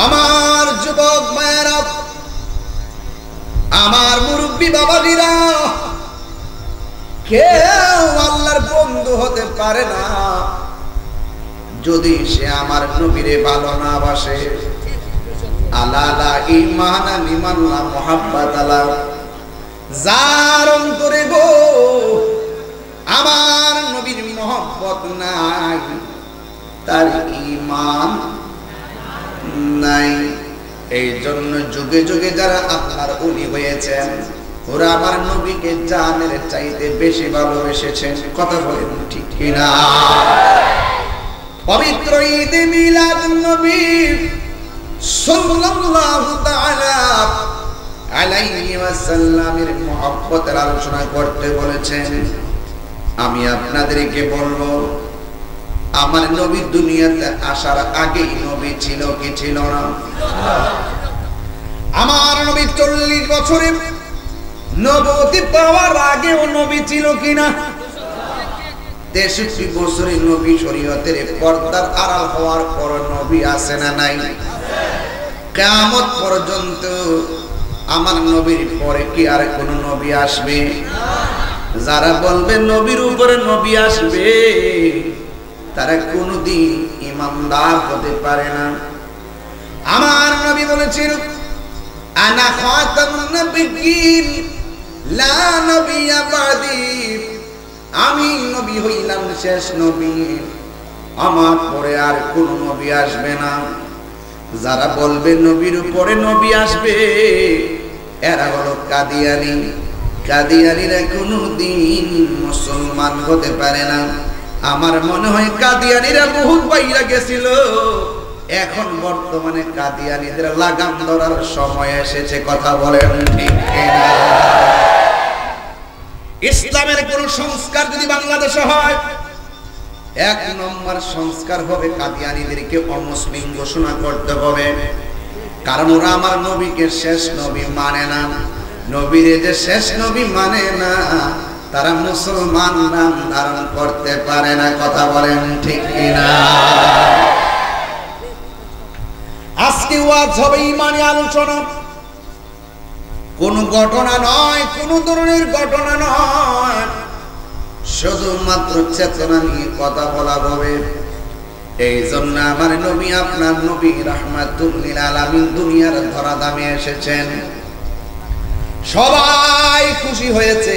আমার যুবক মায়েরা, আমার মুরব্বী বাবাজিরা, কেউ আল্লাহর বন্ধু হতে পারে না যদি সে আমার নবীরে ভালো না বাসে। আলালা ঈমান লিমান লা মুহাব্বাত আলা, যার অন্তরে গো আমার নবীর মহব্বত নাই, তার ঈমান নাই। এই জন্য যুগে যুগে যারা আপনার ওলি হয়েছেন, ওরা আমার নবীকে জানের চাইতে বেশি ভালোবেসেছেন। কথা বলেন ঠিক কিনা? পবিত্র ঈদে মিলাদুন নবী সাল্লাল্লাহু তাআলা আলাইহি ওয়াসাল্লামের মহব্বতের আলোচনা করতে বলেছেন। আমি আপনাদেরকে বলবো, আমার নবী দুনিয়াতে আসার আগেই নবী ছিল কি ছিল না? আমার নবী 40 বছরে নবুয়ত পাওয়ার আগেও নবী ছিল কিনা? 63 বছরে নবী শরীয়তের পর্দার আড়াল হওয়ার পর নবী আছে না নাই? কিয়ামত পর্যন্ত আমার নবীর পরে কি আর কোন নবী আসবে? যারা বলবে নবীর উপরে নবী আসবে, তারা কোনদিন ইমানদার হতে পারে না। আমার নবী বলেছেন, আনা খাতামুন নবিয়্যিন লা নবিয়্যা বাদি, আমি নবী হইলাম শেষ নবী, আমার পরে আর কোন নবী আসবে না। যারা বলবে নবীর উপরে নবী আসবে, এরা হলো কাদিয়ানী। কাদিয়ানীরা কোনদিন মুসলমান হতে পারে না। আমার মনে হয় কাদিয়ানীরা বহুত বাইরে গেছিল, এখন বর্তমানে কাদিয়ানীদের লাগাম ধরার সময় এসেছে। কথা বলেন ঠিক কিনা? ইসলামের কোন সংস্কার যদি বাংলাদেশে হয়, 1 নম্বর সংস্কার হবে কাদিয়ানীদেরকে অমুসলিম ঘোষণা করতে হবে। কারণ ওরা আমার নবীকে শেষ নবী মানে না। নবীর যে শেষ নবী মানে না, তারা মুসলমান নাম ধারণ করতে পারে না। কথা বলেন ঠিক কিনা? আজকে ওয়াজ হবে ঈমানি আলোচনা, কোন ঘটনা নয়, কোন ধরনের ঘটনা নয়, শুধুমাত্র চেতনা নিয়ে কথা বলা হবে। এই জন্য আমার নবী, আপনার নবী রাহমাতুল লিল আলামিন দুনিয়ার ধরাধামে এসেছেন। সবাই খুশি হয়েছে,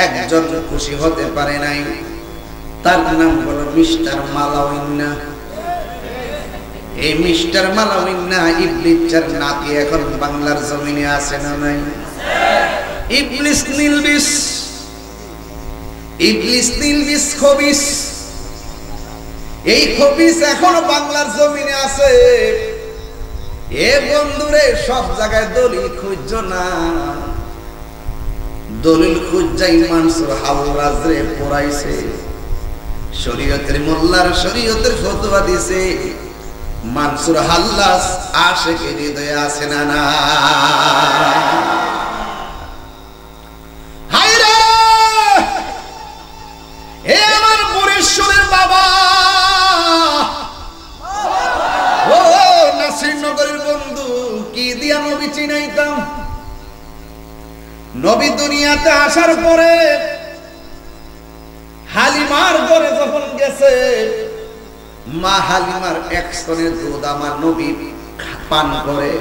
একজন খুশি হতে পারে নাই, তার নাম হলো মিস্টার মালাউইন্না। এই মিস্টার মালাউইন্না ইবলিসের নাতি, এখন বাংলার জমিনে আছে না নাই? ইবলিস নিলবিস, ইবলিস নিলবিস খবিস, এই খবিস এখনো বাংলার জমিনে আছে। এ বন্ধুরে, সব জায়গায় দলিল খুঁজছো না, দলিল খুঁজাই মানসুর হাল্লাজ রে পড়াইছে, শরীয়তের মোল্লার শরীয়তের ফতোয়া দিছে। মানসুর হাল্লাজ আশিকে হৃদয়ে আছে না না? হায়রে হে আমার পরেশ্বরের বাবা, ও নাসিরনগরের বন্ধু, কি দিয়া নবী চিনাইতাম। নবী দুনিয়াতে আসার পরে হালিমার ঘরে যখন গেছে, মা হালিমার 1 স্তনের দুধ আমার নবী পান করে,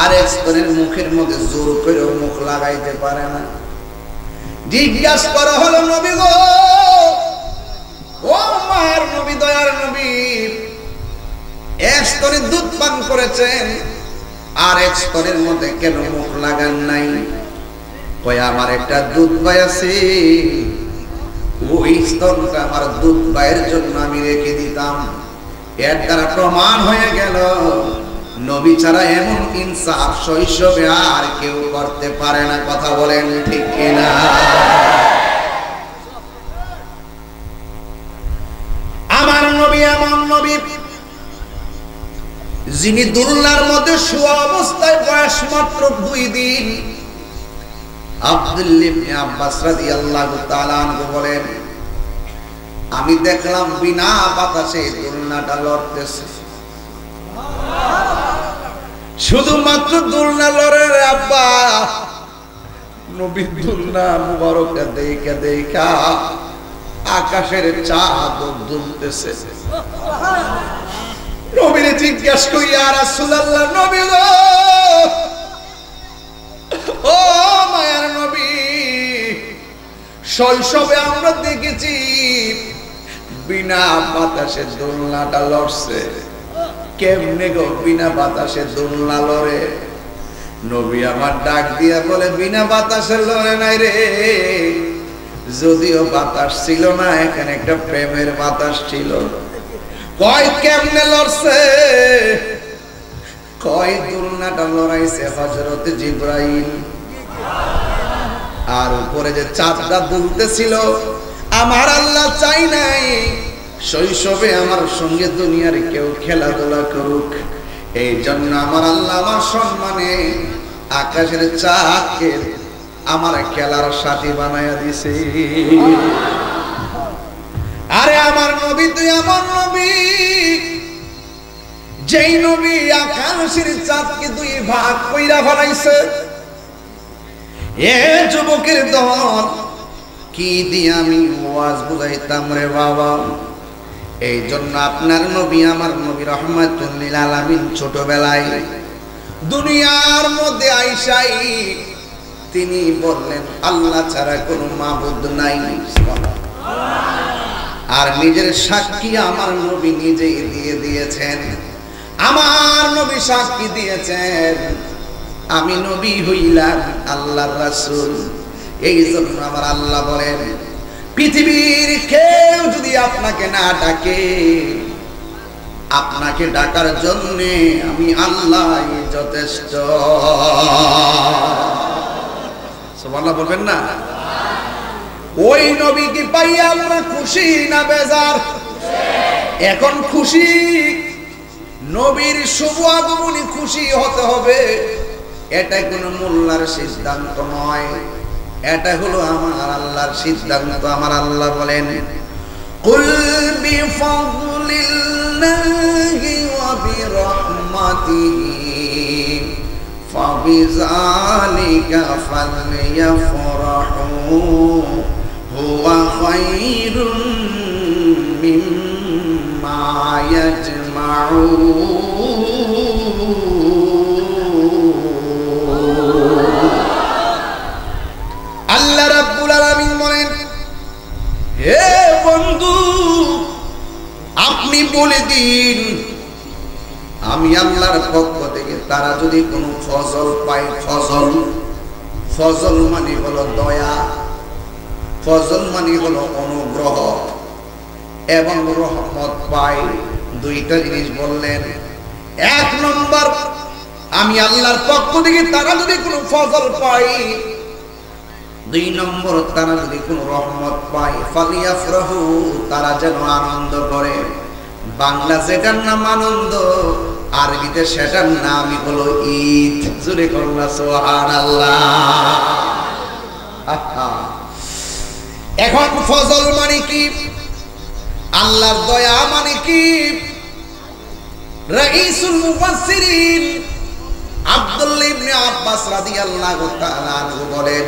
আর 1 স্তনের মুখের মধ্যে জোর করে মুখ লাগাইতে পারে না। জিজ্ঞাসা করা হলো, নবী গো, ও মায়ের নবী, দয়ার নবী, 1 স্তনের দুধ পান করেছেন, আর 1 স্তনের মধ্যে কেন মুখ লাগান নাই? কই আমার একটা দুধ ভাই আছে, ওই স্তনটা আমার দুধ ভাইয়ের জন্য আমি রেখে দিতাম। এর দ্বারা প্রমাণ হয়ে গেল নবী ছাড়া এমন ইনসাফ শৈশবে আর কেউ করতে পারে না। কথা বলেন ঠিক কিনা? আমার নবী এমন নবী, যিনি দুনিয়ার মধ্যে শোয়া অবস্থায় বয়স মাত্র 2 দিন। আব্দুল্লাহ ইবনে আব্বাস রাদিয়াল্লাহু তাআলা আনহু বলেন, আমি দেখলাম বিনা বাতাসে দোলনাটা লড়তেছে। শুধুমাত্র দোলনা লড়ে রে আব্বা, নবীর দোলনা মুবারক দেখা দেখা আকাশের চাঁদ দুলতেছে। নবীরে জিজ্ঞেস করি ইয়া রাসূলুল্লাহ, নবী গো, ও মায়ার নবী, শৈশবে আমরা দেখেছি বিনা বাতাসে দোলনাটা লড়ছে, কেমনে গো বিনা বাতাসে দোলনা লড়ে? নবী আমার ডাক দিয়া বলে, বিনা বাতাসে লড়ে নাই রে, যদিও বাতাস ছিল না, এখানে একটা প্রেমের বাতাস ছিল। কয় কেমনে লড়ছে? কয় দোলনাটা লড়াইছে হযরত জিবরাইল, আর উপরে যে চাঁদটা দুলতেছিল, আমার আল্লাহ চাই নাই শৈশবে আমার সঙ্গে দুনিয়ার কেউ খেলাধুলা করুক, এই জন্য আমার আল্লাহ আমার সম্মানে আকাশের চাঁদকে আমার খেলার সাথী বানায়া দিছে। আরে আমার নবী, তুই আমার নবী, যেই নবী আকাশের চাঁদকে দুই ভাগ কইরা ফেলাইছে। এ যুবকের দল, কি দিয়ে আমি ওয়াজ বুঝাইতাম রে বাবা? এই জন্য আপনার নবী, আমার নবী রহমাতুল লিল আলামিন ছোটবেলায় দুনিয়ার মধ্যে আইসাই তিনি বললেন আল্লাহ ছাড়া কোনো মাবুদ নাই, আর নিজের সাক্ষী আমার নবী নিজেই দিয়ে দিয়েছেন। আমার নবী সাক্ষী দিয়েছেন আমি নবী হইলাম আল্লাহর রাসূল। এই জন্য আমার আল্লাহ বলেন, পৃথিবীর কেউ যদি আপনাকে না ডাকে, আপনাকে ডাকার জন্য আমি আল্লাহ যথেষ্ট। সুবহানাল্লাহ বলবেন না? ওই নবীকে পাইয়া আমরা খুশি না বেজার? এখন খুশি। নবীর শুভ আগমনে খুশি হতে হবে, এটা কোনো মোল্লার সিদ্ধান্ত নয়, এটা হলো আমার আল্লাহর সিদ্ধান্ত। আমার আল্লাহ বলেন, কুল বিফাদলিল্লাহি ওয়া বিরহমাতিহি ফাবিযালিকা ফালইফরাহু হুয়া খায়রুম মিম্মা ইয়াজমাউন। আল্লাহ রাব্বুল আলামিন বলেন, হে বন্ধু, আপনি বলে দিন আমি আল্লাহর পক্ষ থেকে তারা যদি কোনো ফজল পায়, ফজল মানে হলো দয়া, ফজল মানে হলো অনুগ্রহ এবং রহমত পায়, দুইটা জিনিস বললেন। এক নম্বর, আমি আল্লাহর পক্ষ থেকে তারা যদি কোনো ফজল পায়, দুই নম্বর তারা যদি কোনো রহমত পায়, ফালিয়াফরাহু, তারা যেন আনন্দ করে। বাংলা যেটার নাম আনন্দ, আরবিতে সেটার নামই হলো ঈদ। জোরে করুন সুবহানাল্লাহ। এখন ফজল মানে কি? আল্লাহর দয়া মানে কি? রাইসুল মুফাসসিরিন আব্দুল্লাহ ইবনে আব্বাস রাদিয়াল্লাহু তাআলা আনহু বলেন,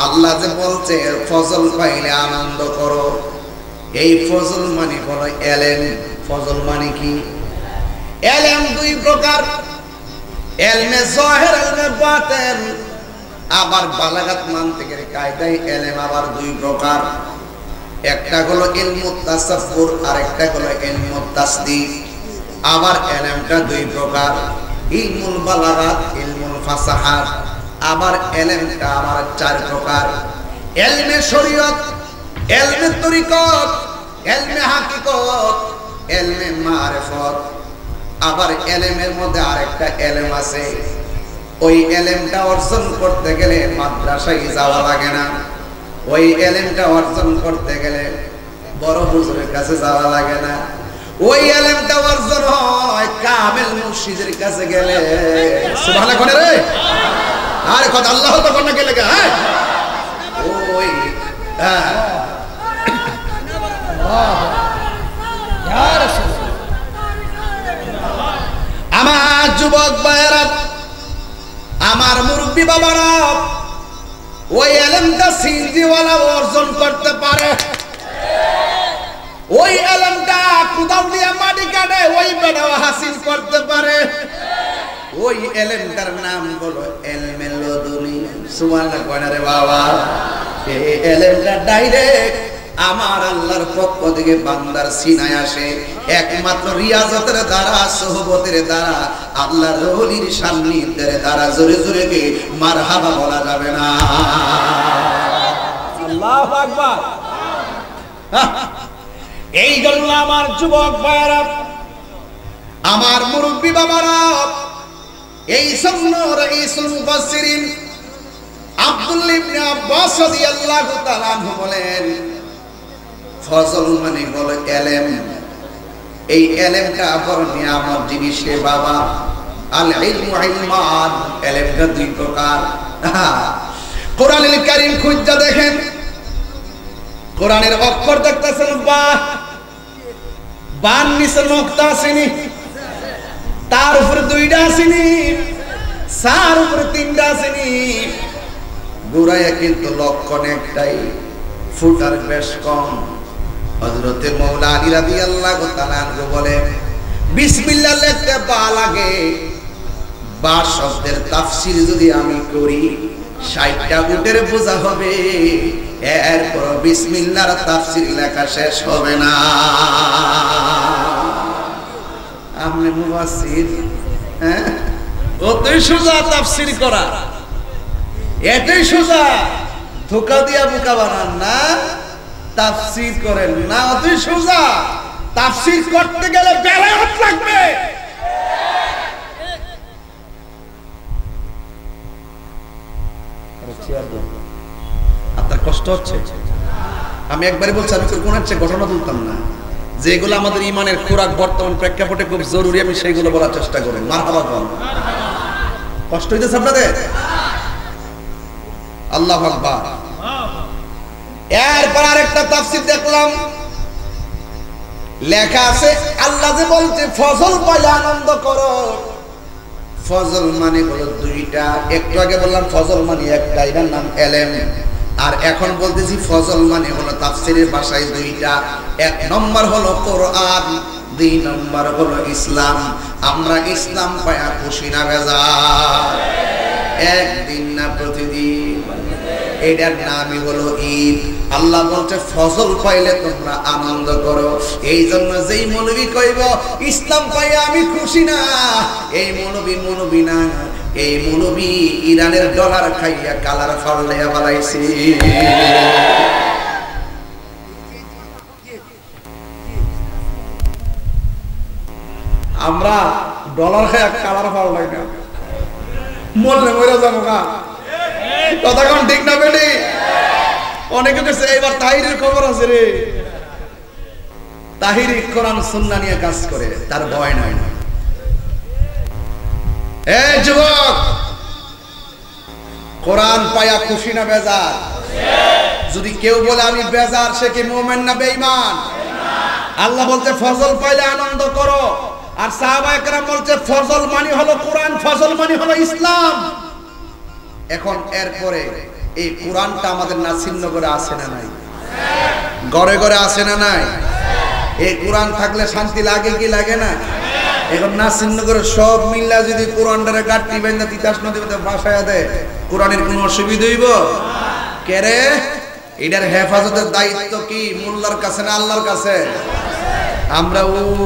আল্লাহ যে বলছে ফজল পাইলে আনন্দ করো, এই ফজল মানে হলো এলেম। ফজল মানে কি? এলেম দুই প্রকার, এলমে যাহির, এলমে বাতিন। আবার বালাগাত মানতিকের কায়দায় এলেম আবার দুই প্রকার, একটা হলো ইলমুত তাসাফফুর আর একটা হলো ইলমুত তাসদীক। আবার এলেমটা দুই প্রকার, ইলমুল বালাগাত, ইলমুল ফাসাহাত। আবার এলেমটা আবার চার প্রকার, এলমে শরীয়ত, এলমে তরিকত, এলমে হাকিকত, এলমে মারিফত। আবার এলেমের মধ্যে আরেকটা এলেম আছে, ওই এলেমটা অর্জন করতে গেলে মাদ্রাসায় যাওয়া লাগে না, ওই এলেমটা অর্জন করতে গেলে বড় হুজুরের কাছে যাওয়া লাগে না, ওই এলেমটা অর্জন হয় কামেল মুর্শিদের কাছে গেলে। সুবহানাল্লাহ করে রে, আরে কথা আল্লাহ তো কোন গেলে গা, হ্যাঁ ওই হ্যাঁ ইয়া রাসূল। আমার যুবক ভাইয়েরা, আমার মুরব্বী বাবারা, ওই এলেমটা সিনজিওয়ালা অর্জন করতে পারে, ওই এলেমটা কোদাল দিয়ে মাটি কাটে ওই বেটাও হাসিল করতে পারে। ওই এলেমটার নাম হলো এলমে লদুনি। সুবহানাল্লাহ কয় রে বাবা। এই এলেমটা ডাইরেক্ট আমার আল্লাহর পক্ষ থেকে বান্দার সিনায় আসে, একমাত্র রিয়াজতের দ্বারা, সোহবতের দ্বারা, আল্লাহর ওলির সান্নিধ্যের দ্বারা। জোরে জোরে কি মারহাবা বলা যাবে না? আল্লাহু আকবার। এই জন্য আমার যুবক ভাইরা, আমার মুরব্বী বাবারা, এই জন্য রাইসুল মুফাসসিরিন আব্দুল্লাহ ইবনে আব্বাস রাদিয়াল্লাহু তাআলা আনহু বলেন, ফজল মানে হলো এলেম। এই এলেমটা বড় নিয়ামত জিনিস রে বাবা। আল ইলমু ইলমান, এলেমটা দুই প্রকার। কোরআনুল কারীম খুঁজা দেখেন, কোরআনের অক্ষর দেখতেছেন বা, বান নিচে নক্তা আসেনি, তার উপরে দুইটা আসেনি, সার উপরে তিনটা আসেনি, গোড়ায় কিন্তু লক্ষণ একটাই, ফুটার বেশ কম। হযরতে মাওলা আলী রাদিয়াল্লাহু তাআলা আনহু বলেন, বিসমিল্লাহ লিখতে বা লাগে, বা শব্দের তাফসীর যদি আমি করি ৬০টা উটের বোঝা হবে, এরপর বিসমিল্লাহর তাফসীর লেখা শেষ হবে না। আপনি মুফাসসির, হ্যাঁ, কতই সোজা তাফসীর করা, এটাই সোজা। ধোঁকা দিয়া বোকা বানান না, তাফসীর করেন না, অতই সোজা। তাফসীর করতে গেলে বেলায়েত লাগবে। আপনার কষ্ট হচ্ছে? আমি একবারই বলছি, আমি কোন হচ্ছে ঘটনা তুলতাম না, যেগুলো আমাদের ইমানের খোরাক বর্তমান প্রেক্ষাপটে খুব জরুরি, আমি সেইগুলো বলার চেষ্টা করি। মারহাবা বল। কষ্ট হইতেছে আপনাদের? আল্লাহু আকবার। এরপর আরেকটা তাফসীর দেখলাম, লেখা আছে আল্লাহ যে বলছে ফজল পাইলে আনন্দ করো। ফজল মানে হলো দুইটা। একটু আগে বললাম ফজল মানে একটা, এটার নাম এলেম। আর এখন বলতেছি ফজল মানে হলো তাফসীরের ভাষায় দুইটা। এক নম্বর হলো কোরআন, দুই নম্বর হলো ইসলাম। আমরা ইসলাম পায়া খুশি না বেজার? একদিন না প্রতিদিন। এটার নামই হলো ঈদ। আল্লাহ বলছে ফজল পাইলে তোমরা আনন্দ করো। এই জন্য যেই মৌলবী কইব ইসলাম পাইয়া আমি খুশি না, এই মৌলবী না, এই মৌলবী ইরানের ডলার খাইয়া কালার ফাল্লাইয়া বালাইছে। আমরা ডলার খাইয়া কালার ফাল্লাই না, মরলে মরে যাবো না। কথা কোন ঠিক না বেটি? অনেকে কাছে এবার তাহিরের খবর আছে রে, তাহিরি কোরআন সুন্নাহ নিয়ে কাজ করে, তার ভয় নাই। এই যুবক, কোরআন পায়া খুশি না বেজার? যদি কেউ বলে আমি বেজার, সে কি মুমিন না বেঈমান? আল্লাহ বলতে ফজল পাইলে আনন্দ করো, আর সাহাবায়ে কেরাম বলছে ফজল মানে হলো কোরআন, ফজল মানে হলো ইসলাম। এখন এরপরে এই কোরআনটা আমাদের নাসিরনগরে আছে না নাই? ঘরে ঘরে আছে না নাই? এই কোরআন থাকলে শান্তি লাগে কি লাগে না? এখন নাসিরনগরে সব মিল্লা যদি কোরআনটারে গাঁটটি বেঁধে তিতাস নদীতে ভাসায়া দেয়, কোরআনের কোনো অসুবিধা হইব? কেরে? এটার হেফাজতের দায়িত্ব কি মোল্লার কাছে না আল্লাহর কাছে? আমরা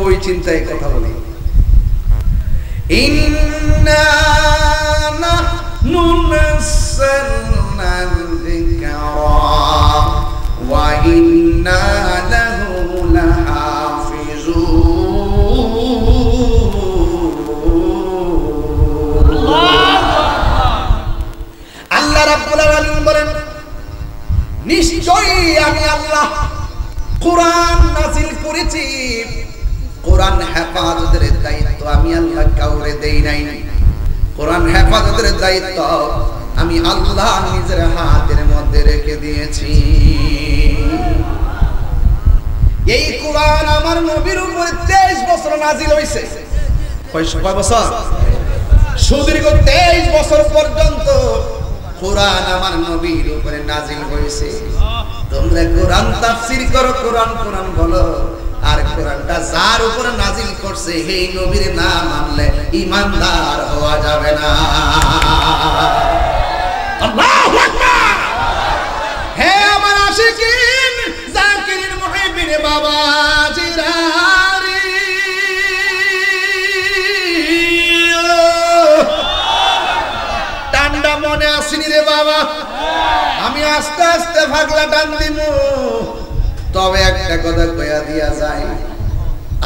ওই চিন্তায় কথা বলি। ইন্না নাহনু নাযালনা যিকরা ওয়া ইন্না লাহু লাহাফিজুন। আল্লাহ রাব্বুল আলামিন বলেন, নিশ্চয়ই আমি আল্লাহ কোরআন নাযিল করেছি। কোরআন হেফাজতের দায়িত্ব আমি আল্লাহ কাউরে দেই নাই। কোরআন হেফাজতের দায়িত্ব আমি আল্লাহ নিজের হাতের মধ্যে রেখে দিয়েছি। এই কোরআন আমার নবীর উপরে 23 বছর নাযিল হইছে। কয় বছর? সুদীর্ঘ 23 বছর পর্যন্ত কোরআন আমার নবীর উপরে নাজিল হয়েছে। তোমরা কোরআন তাফসীর করো, কোরআন কোরআন বলো, আর কোরআনটা যার উপরে নাজিল করছে এই নবীর না মানলে ঈমানদার হওয়া যাবে না। আল্লাহু আকবার। হে আমার আশিকিন, জাকিরিন, মুহিবিন, বাবা জিরারি, টান্ডা মনে আসেনি রে বাবা? আমি আস্তে আস্তে ভাগলা টান দিমু। তবে একটা কথা কইয়া দিয়া যায়,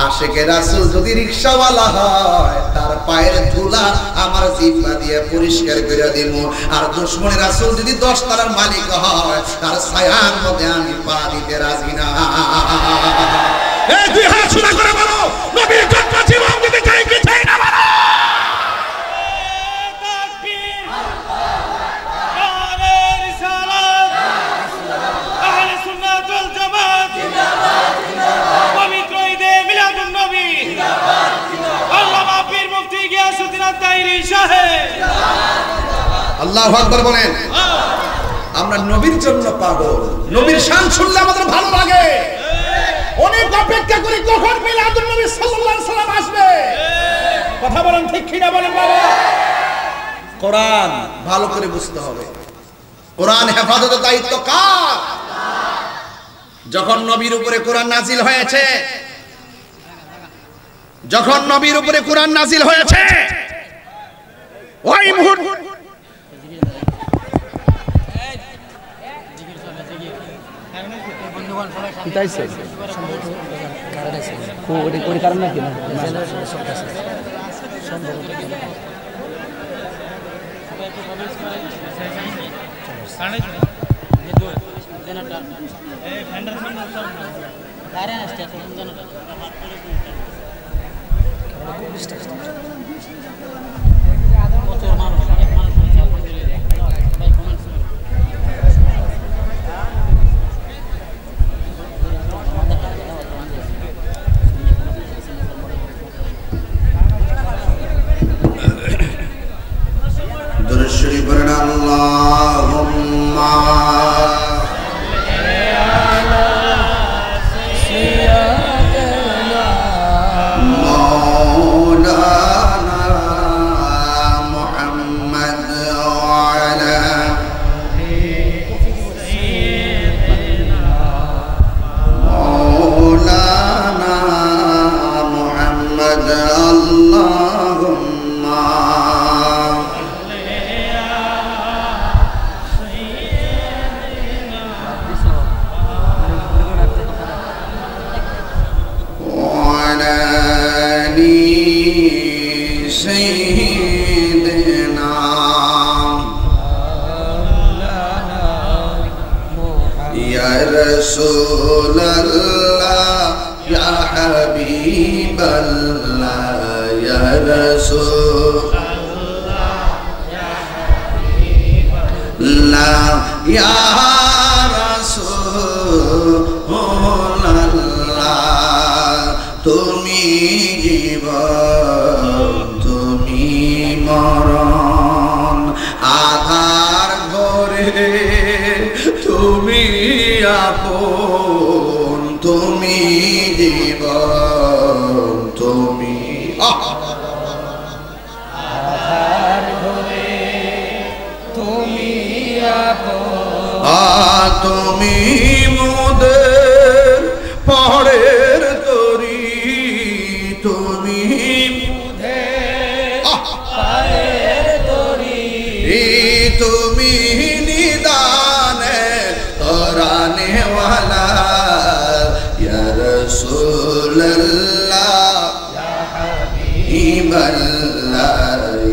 আশিকে রাসূল যদি রিকশাওয়ালা হয় তার পায়ের ধুলা আমার জিহ্বা দিয়ে পরিষ্কার করে দিব, আর দুশমনের রাসূল যদি 10 তলার মালিক হয় তার ছায়ার মধ্যে আমি পা দিতে রাজি না। এই দুই হাত সোজা করে বলো, নবীর জন্ম জীবন দিতে চাই কি চাই না বলো। তাকবীর, আলে রিসালাত, আহলে সুন্নাত ওয়াল জামাত জিন্দাবাদ, জিন্দাবাদ। পবিত্র ঈদে মিলাদুন নবী জিন্দাবাদ, জিন্দাবাদ। আল্লামা পীর মুফতি গিয়াসউদ্দিন আত-তাহিরি সাহেব জিন্দাবাদ, জিন্দাবাদ। আল্লাহু আকবার বলেন। আমরা নবীর জন্য পাগল, নবীর শান শুনলে আমাদের ভালো লাগে। অনেক অপেক্ষা করি কখন মিলাদুন নবী সাল্লাল্লাহু আলাইহি সাল্লাম আসবে। কথা বলেন ঠিক কি না বলেন বাবা? কোরআন ভালো করে বুঝতে হবে। কোরআন হেফাজতের দায়িত্ব কার? যখন নবীর উপরে কোরআন নাজিল হয়েছে, যখন নবীর উপরে কোরআন নাজিল হয়েছে, ওই মুহূর্তে তুমি জীবন, তুমি মরণ, আধার ঘরে তুমি আপন, তুমি জীবন, তুমি আধার ঘরে তুমি আপন, তুমি মোদের পরের তরি, তুমি পায়ের তরি, তুমি নিদানে তরানে ওয়ালা ইয়া রাসূলুল্লাহ ইয়া হাবিবাল্লাহ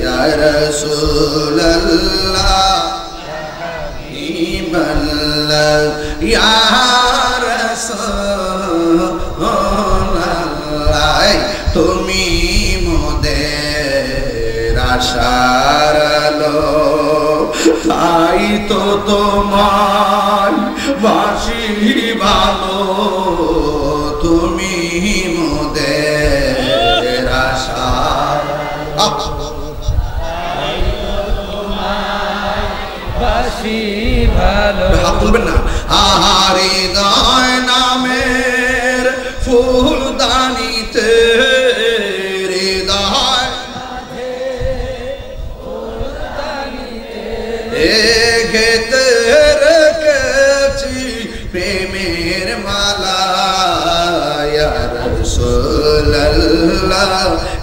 ইয়া রাসূলুল্লাহ ইয়া হাবিবাল্লাহ ইয়া রাসূলুল্লাহ, তুমি মোদের আশার আলো, তাই তো তোমার বাসি ভালো, তুমি মোদের আশার বেশি ভালো। হাত তুলবেন না। আহারে হৃদয় নামের ফুলদানিতে হৃদয় ঘেতে রেখেছি প্রেমের মালা ইয়া রাসূলুল্লাহ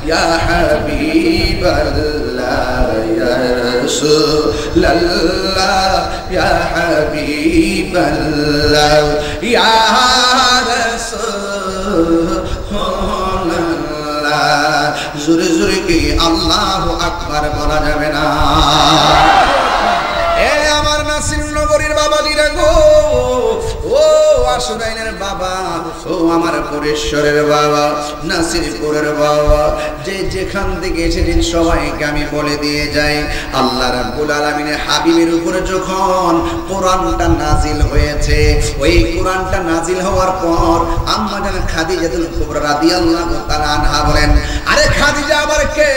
ইয়া হাবিবাল্লাহ ইয়া রাসূলুল্লাহ ইয়া হাবিবাল্লাহ ইয়া রাসূলুল্লাহ। জোরে জোরে কি আল্লাহু আকবার বলা যাবে না? আমার নাসিরনগরের বাবা দিরা গো, ও আশুরাইনের বাবা, ও আমার পরেশ্বরের বাবা, নাসিরপুরের বাবা, যে যেখান থেকে এসেছেন সবাইকে আমি বলে দিয়ে যাই, আল্লাহ রাব্বুল আলামিনের হাবিবের উপরে যখন কোরআনটা নাজিল হয়েছে, ওই কোরআনটা নাজিল হওয়ার পর আম্মা জান খাদিজাতুল কুবরা রাদিয়াল্লাহু তাআলা আনহা বলেন, আরে খাদিজা আবার কে?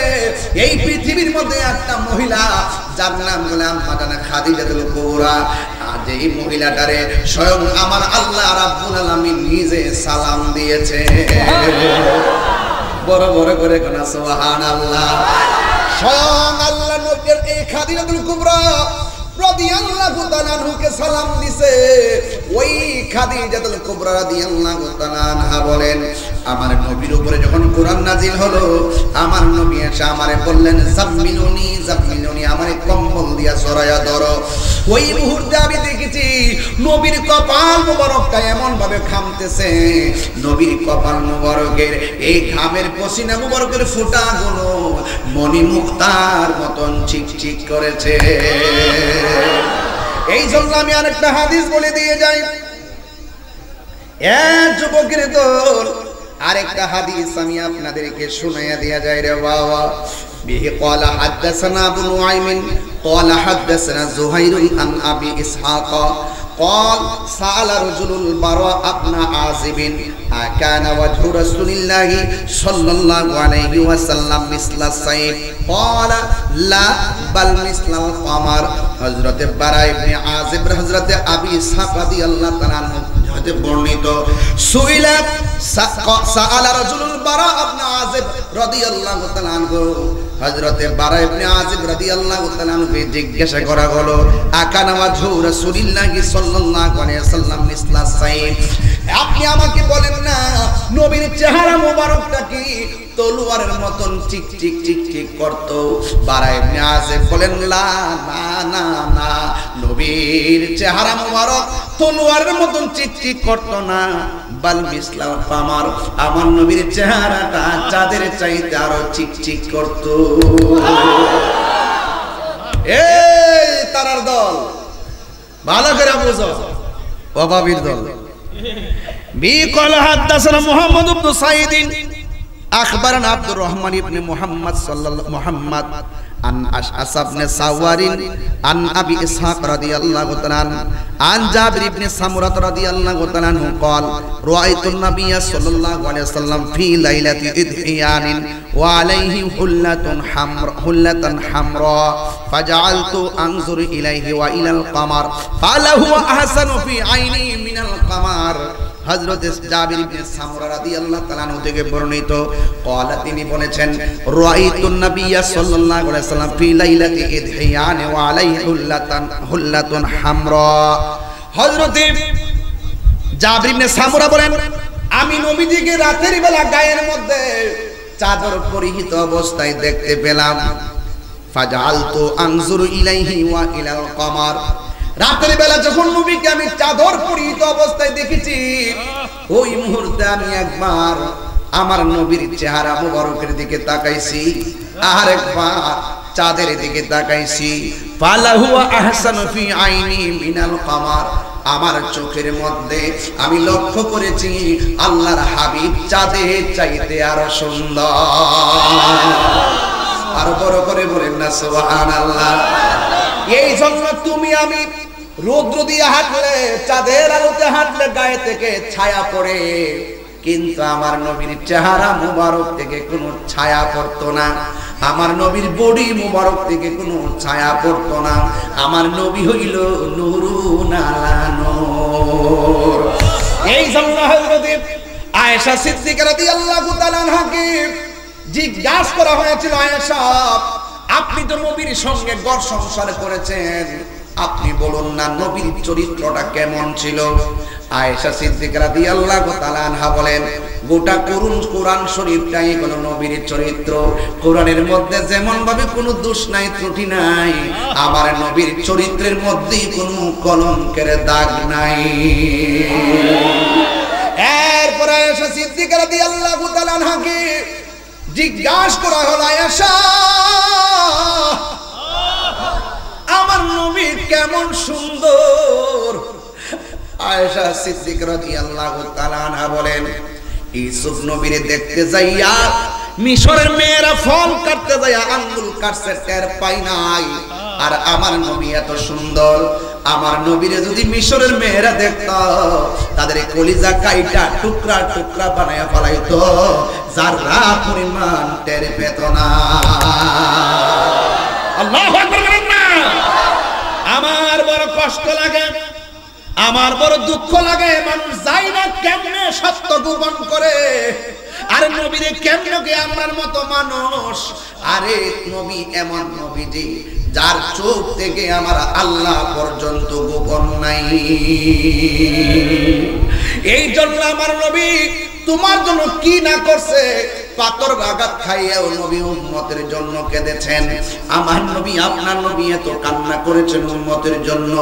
এই পৃথিবীর মধ্যে একটা মহিলা যার নাম বলে আম্মা জান খাদিজাতুল কুবরা। আর এই মহিলাটারে স্বয়ং আমার আল্লাহ রাব্বুল আলামিন নিজে সালাম দিয়েছে। বড় বড় করে কোন সুবহানাল্লাহ। স্বয়ং আল্লাহ নবীর এই খাদিজাতুল কুবরা রাদিয়াল্লাহু তাআলা আনহাকে সালাম দিছে। ওই খাদিজাতুল কুবরা রাদিয়াল্লাহু তাআলা আনহা বলেন, আমার নবীর উপরে যখন কোরআন নাজিল হলো, আমার নবী এসে আমারে বললেন, জাম্মিলুনি জাম্মিলুনি, আমারে কম্বল দিয়া জড়ায়া ধরো। ওই মুহূর্তে আমি দেখেছি নবীর কপাল মোবারকটা এমন ভাবে ঘামতেছে, নবীর কপাল মোবারকের এই ঘামের পসিনা মোবারকের ফোঁটাগুলো মণিমুক্তার মতন চিকচিক করেছে। এই জন্য আমি আরেকটা হাদিস বলে দিয়ে যাই, যুবকের দল, আরেকটা হাদিস আমি আপনাদেরকে শুনাইয়া দিয়া যাই রে বাবা। বিহি قال حدثنا ابو نعيم قال حدثنا زهير عن ابي اسحاق قال سأل رجل البراء بن عازب كان وجه رسول الله صلى الله عليه وسلم مثل السيف قال لا بل مثل القمر। হযরত বারা ইবনে আযিব হযরত আবি ইসহাক রাদিয়াল্লাহু তাআলা হতে বর্ণিত, সুইলা সাআলা রাজুলুল বারা ইবনে আযিব রাদিয়াল্লাহু তাআলা আনহু, হযরত বারা ইবনে আযিব রাদিয়াল্লাহু তাআলা আনহুকে জিজ্ঞাসা করা হলো, আকানা ওয়াজহু রাসূলিল্লাহি সাল্লাল্লাহু আলাইহি ওয়াসাল্লাম মিসলা সাইফ, আপনি আমাকে বলেন না নবীর চেহারা মোবারকটা কি তলোয়ারের মতন চিক চিক চিক চিক করত? বারা ইবনে আযিব বলেন, না না না না, নবীর চেহারা মোবারক তলোয়ারের মতন চিক চিক করত না, বাল মিসলাল কামার, আমার নবীর চেহারাটা চাঁদের চাইতে আরো চিক চিক করত। এই তারার দল, ভালো করে বুঝো, অভাবীর দল। বি قال حدثنا محمد بن سعيد اخبرنا عبد الرحمن بن محمد صلى الله محمد عن اشعث بن سوار عن ابي اسحاق رضي الله تعالى عن جابر بن سمرة رضي الله تعالى عنه قال رايت النبي صلى الله عليه وسلم في ليله اضحيان وعليه حلة حمراء فجعلت انظر اليه والى القمر قال هو احسن في عيني من القمر। হযরত জাবির ইবনে সামরা রাদিয়াল্লাহু তাআলা আনহু থেকে বর্ণিত, قال তিনি বলেছেন, রাআইতুন নাবিয়্যা সাল্লাল্লাহু আলাইহি ওয়াসাল্লাম ফি লাইলাতি ইদহিয়ান ওয়া আলাইহি হুল্লাতুন হামরা। হযরত জাবির ইবনে সামরা বলেন, আমি নবীজিকে রাতের বেলা গায়ের মধ্যে চাদর পরিহিত অবস্থায় দেখতে পেলাম। ফাজআলতু আনজুরু ইলাইহি ওয়া ইলাল কমার, রাতের বেলা যখন নবীকে আমি চাদর পরিহিত অবস্থায় দেখেছি, ওই মুহূর্তে আমি একবার আমার নবীর চেহারা মুবারকের দিকে তাকাইছি, আর একবার চাঁদের দিকে তাকাইছি। ফালাহু আহসানু ফি আইনি মিনাল কামার, আমার চোখের মধ্যে আমি লক্ষ্য করেছি আল্লাহর হাবিব চাঁদের চাইতে আরো সুন্দর। আর বড় করে বলেন না সুবহানাল্লাহ। এই জন্য তুমি আমি রৌদ্র দিয়ে হাঁটলে, চাঁদের আলোতে হাঁটলে গায়ে থেকে ছায়া পড়ে, কিন্তু আমার নবীর চেহারা মুবারক থেকে কোনো ছায়া পড়তো না। আমার নবীর বডি মুবারক থেকে কোনো ছায়া পড়তো না। আমার নবী হইল নূরুন আলা নূর। এই জন্য হযরত আয়েশা সিদ্দিকা রাদিয়াল্লাহু তাআলা আনহাকে জিজ্ঞাসা করা হয়েছিল, আয়েশা আপনি তো নবীর সঙ্গে ঘর সংসার করেছেন, আপনি বলুন না নবীর চরিত্রটা কেমন ছিল? আয়েশা সিদ্দিকা রাদিয়াল্লাহু তাআলা আনহা বলেন, গোটা কোরআন শরীফটাই হলো নবীর চরিত্র। কোরআনের মধ্যে যেমন ভাবে কোনো দোষ নাই, ত্রুটি নাই, আমার নবীর চরিত্রের মধ্যেই কোনো কলঙ্কের দাগ নাই। এরপর আয়েশা সিদ্দিকা রাদিয়াল্লাহু তাআলা আনহাকে জিজ্ঞাসা করা হলো, আয়েশা আমার নবী কেমন সুন্দর? আয়েশা সিদ্দিকা রাদিয়াল্লাহু তাআলা আনহা বলেন, ইউসুফ নবীরে দেখতে যাইয়া মিশরের মেয়েরা ফল কাটতে যাইয়া আঙ্গুল কাটছে, টের পাই নাই। আর আমার নবী এত সুন্দর, আমার নবীরে যদি মিশরের মেয়েরা দেখত তাদের কলিজা কাইটা টুকরা টুকরা বানায়া ফেলাইতো, যারা পরিমাণ টের পেত না। আল্লাহু আকবার বলেন না। আমার বড় কষ্ট লাগে, আমার বড় দুঃখ লাগে, মানুষ যায় না কেমনে সত্য গোপন করে। আরে নবীরে কেমনে কে আমরার মতো মানুষ? আরে নবী এমন নবীজি যার চোখ থেকে আমার আল্লাহ পর্যন্ত গোপন নাই। এই জন্য আমার নবী তোমার জন্য কি না করছে, পাথর আঘাত খাইয়াও নবী উম্মতের জন্য কেঁদেছেন। আমার নবী আপনার নবী এত কান্না করেছেন উম্মতের জন্য।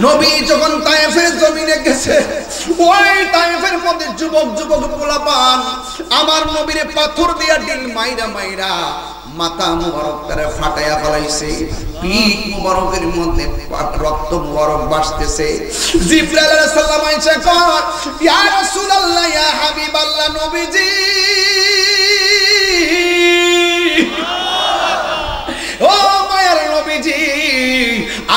নবী যখন তায়েফের জমিনে গেছে, ওই তায়েফের মধ্যে যুবক যুবক পোলাপান আমার নবীরে পাথর দিয়া ডিল মাইরা মাইরা মাথা মুবারক করে ফাটাইয়া ফেলাইছে, পিঠ মুবারকের মধ্যে রক্ত মুবারক ভাসতেছে। জিবরাইল আলাইহিস সালাম আইসা কয়, ইয়া রাসূলুল্লাহ, ইয়া হাবিবাল্লাহ, নবীজি ও মায়ের নবীজি,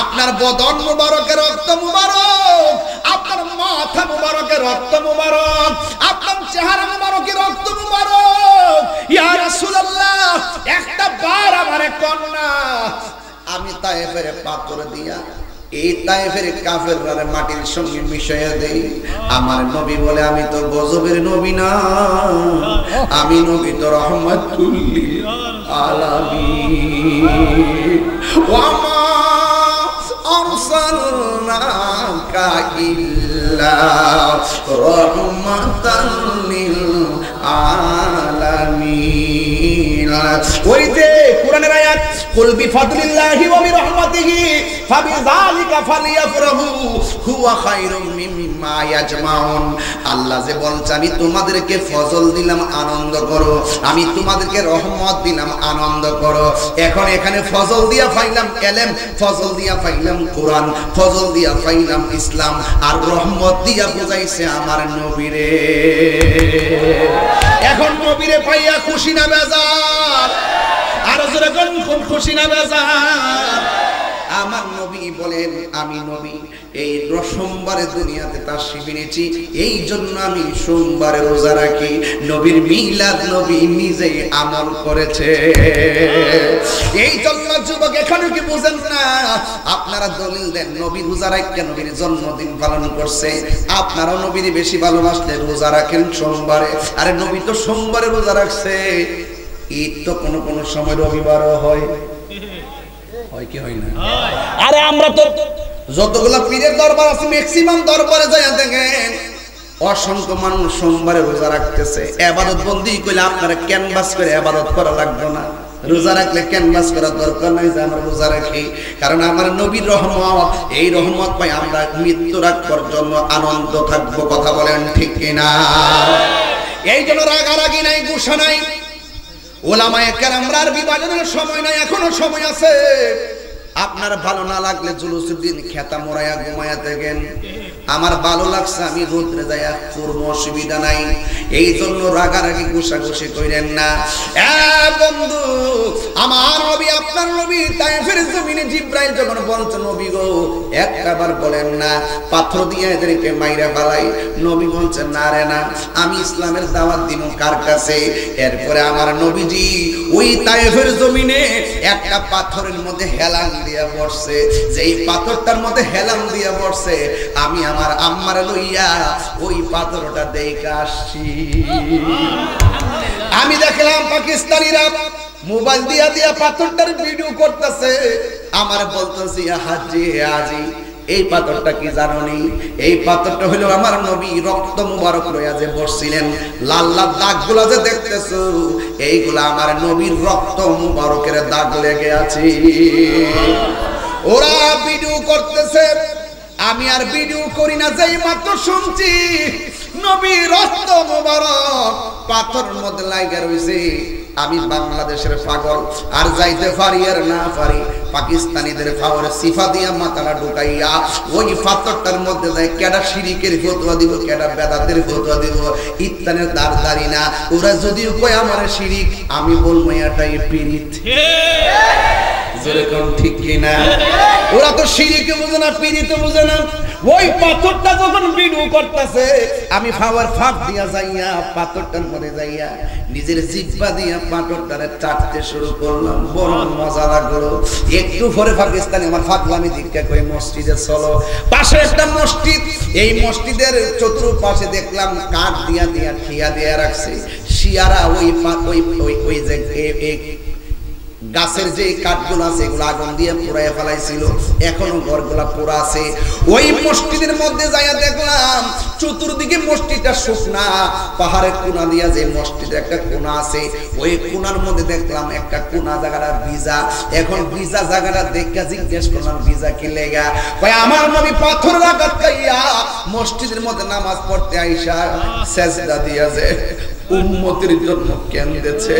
আপনার বদন মুবারকের রক্ত মুবারক, আপনার মাথা মুবারকের রক্ত মুবারক, আপনার চেহারা মুবারকের রক্ত মুবারক। ইয়া রাসূলুল্লাহ, একটা বার আমারে কন্যা আমি তায়েফের পাথর দিয়া এই তায়েফের কাফেররা মাটির সঙ্গে মিশাইয়া দেই। আমার নবী বলে, আমি তো গজবের নবী না, আমি নবী তো রহমাতুল লিল আলামিন। ওয়া মা আরসালনাকা ইল্লা রাহমাতাল লিল আলামিন। ওই যে কোরআনের আয়াত, কুল বিফাদলিল্লাহি ওয়া বিরহমাতিহি ফাবিযালিকা ফালিয়াফরাহু হুয়া খায়রুম মিম্মা ইয়াজমাউন। আল্লাহ যে বলছে, আমি তোমাদেরকে ফজল দিলাম আনন্দ করো, আমি তোমাদেরকে রহমত দিলাম আনন্দ করো। এখন এখানে ফজল দিয়া পাইলাম এলেম, ফজল দিয়া পাইলাম কোরআন, ফজল দিয়া পাইলাম ইসলাম, আর রহমত দিয়া বুঝাইছে আমার নবীরে। এখন নবীরে পাইয়া খুশি না বেজার? আর জোরে কোন খুশি না বেজার? আমার নবী বলেন, আমি নবী এই সোমবারে দুনিয়াতে তাশরীফ এনেছি, এই জন্য আমি সোমবারে রোজা রাখি। নবীর মিলাদ নবী নিজেই আমল করেছে। এই জন্য যুবক এখানে কি বুঝেন না? আপনারা দলিল দেন নবী রোজা রাখে নবীর জন্মদিন পালন করছে, আপনারাও নবীর বেশি ভালোবাসলে রোজা রাখেন সোমবারে। আরে নবী তো সোমবারে রোজা রাখছে, ঈদ তো কোনো কোনো সময় রবিবারও হয়, হয় কি হয় না? আরে আমরা তো যতগুলা পীরের দরবার আছে ম্যাক্সিমাম দরবারে যায় দেখেন অসংখ্য মানুষ সোমবারে রোজা রাখতেছে। ইবাদত বন্দি কইলে আপনারা ক্যানভাস করে ইবাদত করা লাগবে না, রোজা রাখলে ক্যানভাস করার দরকার নাই যে আমরা রোজা রাখি, কারণ আমার নবীর রহমত, এই রহমত পাই আমরা মৃত্যু রাখ পর্যন্ত আনন্দ থাকবো। কথা বলেন ঠিক কিনা? এই জন্য রাগারাগি নাই, গুসা নাই, ওলামায়ে কেরামরার বিভাজনের সময় নাই, এখনো সময় আছে। আপনার ভালো না লাগলে জুলুসের দিন খেতা মোড়াইয়া ঘুমাইয়া থাকেন, আমার ভালো লাগছে আমি রোদ্রে যাইয়া পূর্ণ অসুবিধা নাই। এই জন্য রাগারাগি গুসাগুসি কইরেন না। বন্ধু, আমার নবী আপনার নবী তায়েফের জমিনে জিব্রাইল যখন বলছে নবী গো একবার বলেন না পাথর দিয়ে এদেরকে মাইরা ফেলাই, নবী বলছেন না রে না, আমি ইসলামের দাওয়াত দিব কার কাছে। এরপরে আমার নবীজি ওই তায়েফের জমিনে একটা পাথরের মধ্যে হেলান দিয়া বসছে, যেই পাথরটার মধ্যে হেলান দিয়া বসছে আমি আমার আম্মার লইয়া ওই পাথরটা দেখে আসছি। আমি দেখলাম পাকিস্তানিরা মোবাইল দিয়া দিয়া পাথরটার ভিডিও করতেছে, আমার বলতেছি হাজি হাজি এই পাথরটা কি জানোনি? এই পাথরটা হলো আমার নবী রক্ত মুবারক লইয়া যে বসছিলেন, লাল লাল দাগগুলো যে দেখতেছো এইগুলা আমার নবীর রক্ত মুবারকের দাগ লেগে আছে। ওরা ভিডিও করতেছে, আমি আর ভিডিও করি না, যেই মাত্র শুনছি নবীর রক্ত মুবারক পাথরের মধ্যে লাগা রইছে, আমি বাংলাদেশের পাগল আর যাইতে পারি আর না পারি পাকিস্তানিদের পাওয়ার সিফা দিয়া মাথাটা ঢুকাইয়া ওই পাথরটার মধ্যে যায় কেডা শিরিকের ফতোয়া দিব, কেডা বেদাতের ফতোয়া দিব, ইত্তানের দাঁড়ি না। ওরা যদিও কয় আমার শিরিক, আমি বলবো এটাই পীড়িত। যেরকম ঠিক কিনা? ওরা তো শিরিকে বুঝে না, পীড়িতে বুঝে না। ওই পাথরটা যখন ভিডিও করতেছে আমি পাওয়ার ফাঁক দিয়া যাইয়া পাথরটার মধ্যে যাইয়া নিজের জিহ্বা দিয়া পাথরটারে চাটতে শুরু করলাম, বড় মজা লাগলো। একটু পরে পাকিস্তানি আমার ফাগলামি দীক্ষা করে মসজিদে চলো, পাশে একটা মসজিদ, এই মসজিদের চতুর্পাশে দেখলাম কাঠ দিয়া দিয়া ঠিয়া দিয়া রাখছে, শিয়ারা ওই যে গাছের যে কাঠগুলো আছে এগুলো আগুন দিয়ে পুড়াইয়া ফেলাইছিল, এখনো ঘরগুলা পুরা আছে। ওই মসজিদের মধ্যে যাইয়া দেখলাম চতুর্দিকে মসজিদটা শুকনা, পাহাড়ের কোনা দিয়া যে মসজিদের একটা কোনা আছে ওই কোনার মধ্যে দেখলাম একটা কোনা জায়গাটা ভিজা। এখন ভিজা জায়গাটা দেখে জিজ্ঞেস করলাম ভিজা কি লেগা? ভাই আমার নবী পাথর আঘাত খাইয়া মসজিদের মধ্যে নামাজ পড়তে আইসা সেজদা দিয়া যে উম্মতের জন্য কেন্দেছে,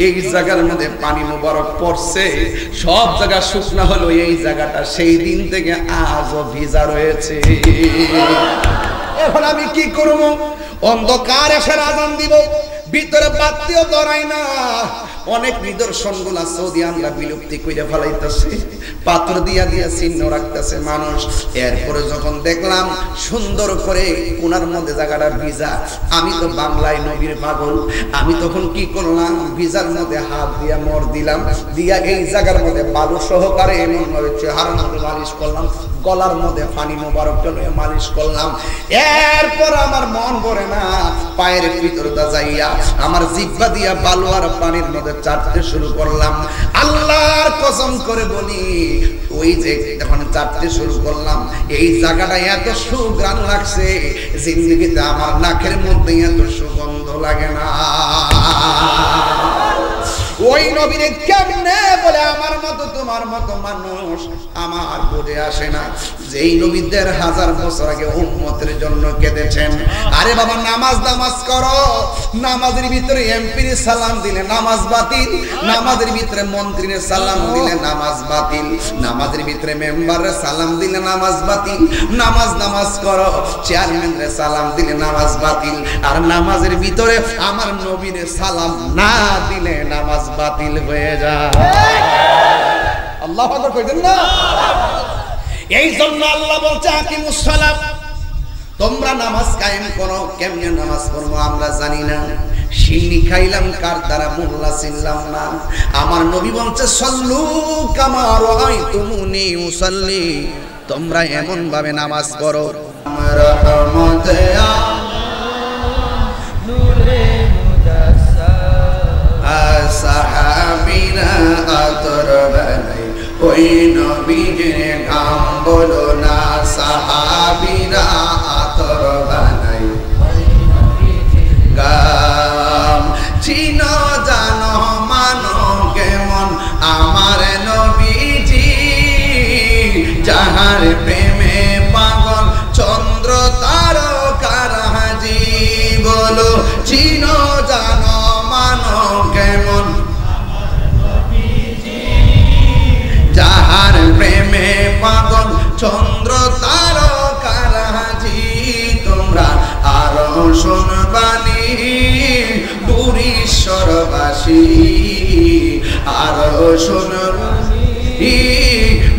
এই জায়গার মধ্যে পানি মোবারক পড়ছে, সব জায়গা শুকনা হলো, এই জায়গাটা সেই দিন থেকে আজও ভিজা রয়েছে। এখন আমি কি করব? অন্ধকার এসে আজান দিব, ভিতরে বাতিও ধরাই না। অনেক নিদর্শন গুলা সৌদি আমরা বিলুপ্তি করে ফেলাইতেছে, পাথর দিয়া দিয়া চিহ্ন রাখতেছে মানুষ। এরপরে যখন দেখলাম সুন্দর করে কোনার মধ্যে জায়গাটা ভিজা, আমি তো বাংলায় নবীর পাগল, আমি তখন কি করলাম ভিজার মধ্যে হাত দিয়া মর দিলাম, দিয়া এই জায়গার মধ্যে বালু সহকারে এমন ভাবে চেহারার মধ্যে মালিশ করলাম, গলার মধ্যে পানি মোবারক নিয়ে মালিশ করলাম। এরপর আমার মন ভরে না, পায়ের ভিতরটা যাইয়া আমার জিহ্বা দিয়া বালু আর পানির মধ্যে চাটতে শুরু করলাম। আল্লাহর কসম করে বলি ওই যে যখন চাটতে শুরু করলাম এই জায়গাটা এত সুঘ্রাণ লাগছে, জিন্দগিতে আমার নাকের মধ্যে এত সুগন্ধ লাগে না। ওই নবীরে কেমনে বলে আমার মতো তোমার মতো মানুষ আমার বুঝে আসে না, যেই নবী ১,৫০০ বছর আগে উম্মতের জন্য কেঁদেছেন। আরে বাবা নামাজ করো, নামাজের ভিতরে এমপির সালাম দিলে নামাজ বাতিল, নামাজের ভিতরে মন্ত্রীর সালাম দিলে নামাজ বাতিল, নামাজের ভিতরে মেম্বারের সালাম দিলে নামাজ বাতিল। নামাজ করো, চেয়ারম্যানের সালাম দিলে নামাজ বাতিল, আর নামাজের ভিতরে আমার নবীর সালাম না দিলে নামাজ বাতিল হয়ে যায়। আল্লাহু আকবার কইতেন না? এই জন্য আল্লাহ বলছে আকিমুস সালাত, তোমরা নামাজ কায়েম করো। কেমনে নামাজ পড়বো আমরা জানি না, সিন্নি খাইলাম কার দ্বারা মোল্লা চিনলাম না। আমার নবী বলছে সল্লু কামা রাআইতুমুনি উসাল্লি, তোমরা এমন ভাবে নামাজ পড়ো। রহমতে সাহাবীরা আতর বানাই ওই নবীর নাম বলো না, সাহাবীরা আতর বানাই গাম। চিনো জানো মানো কেমন আমার নবীজি, যাহার প্রেমে পাগল চন্দ্র তারকারাজি। বলো চিনো জানো মানো কেমন যাহার প্রেমে পাগল চন্দ্র তারকারাজি। তোমরা আরো শুনবানি পুরীশ্বরবাসী, আরো শুনবি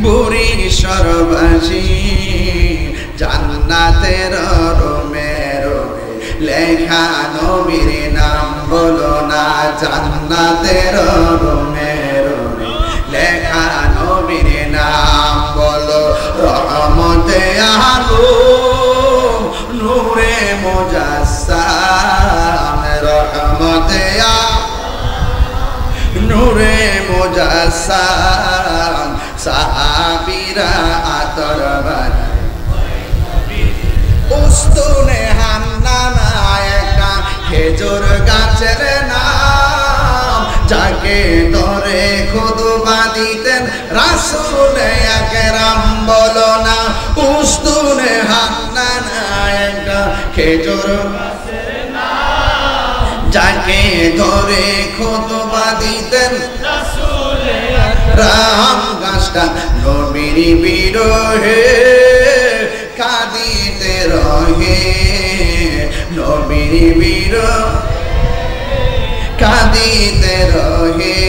বুড়ি সরবাসী জান্নাতের রোমে রোমে লেখা নবীর নাম বলো না জান্নাতের রোমে রোমে লেখা নবীর নাম বলো রহমতে আলম নূরে মুজাসসাম রহমতে নূরে মুজাসসাম সাহাবীরা আতর বানায় উস্তুনে হান্নানা একটা খেজুর গাছের নাম যাকে ধরে খুতবা দিতেন রাসূল আকরাম বলো না উস্তুনে হান্নানা একটা খেজুর গাছের নাম যাকে ধরে খুতবা দিতেন রাসূল আকরাম গাছটা নবীর বিরহে কাঁদিতে রহে নবীর বিরহে কাঁদিতে রহে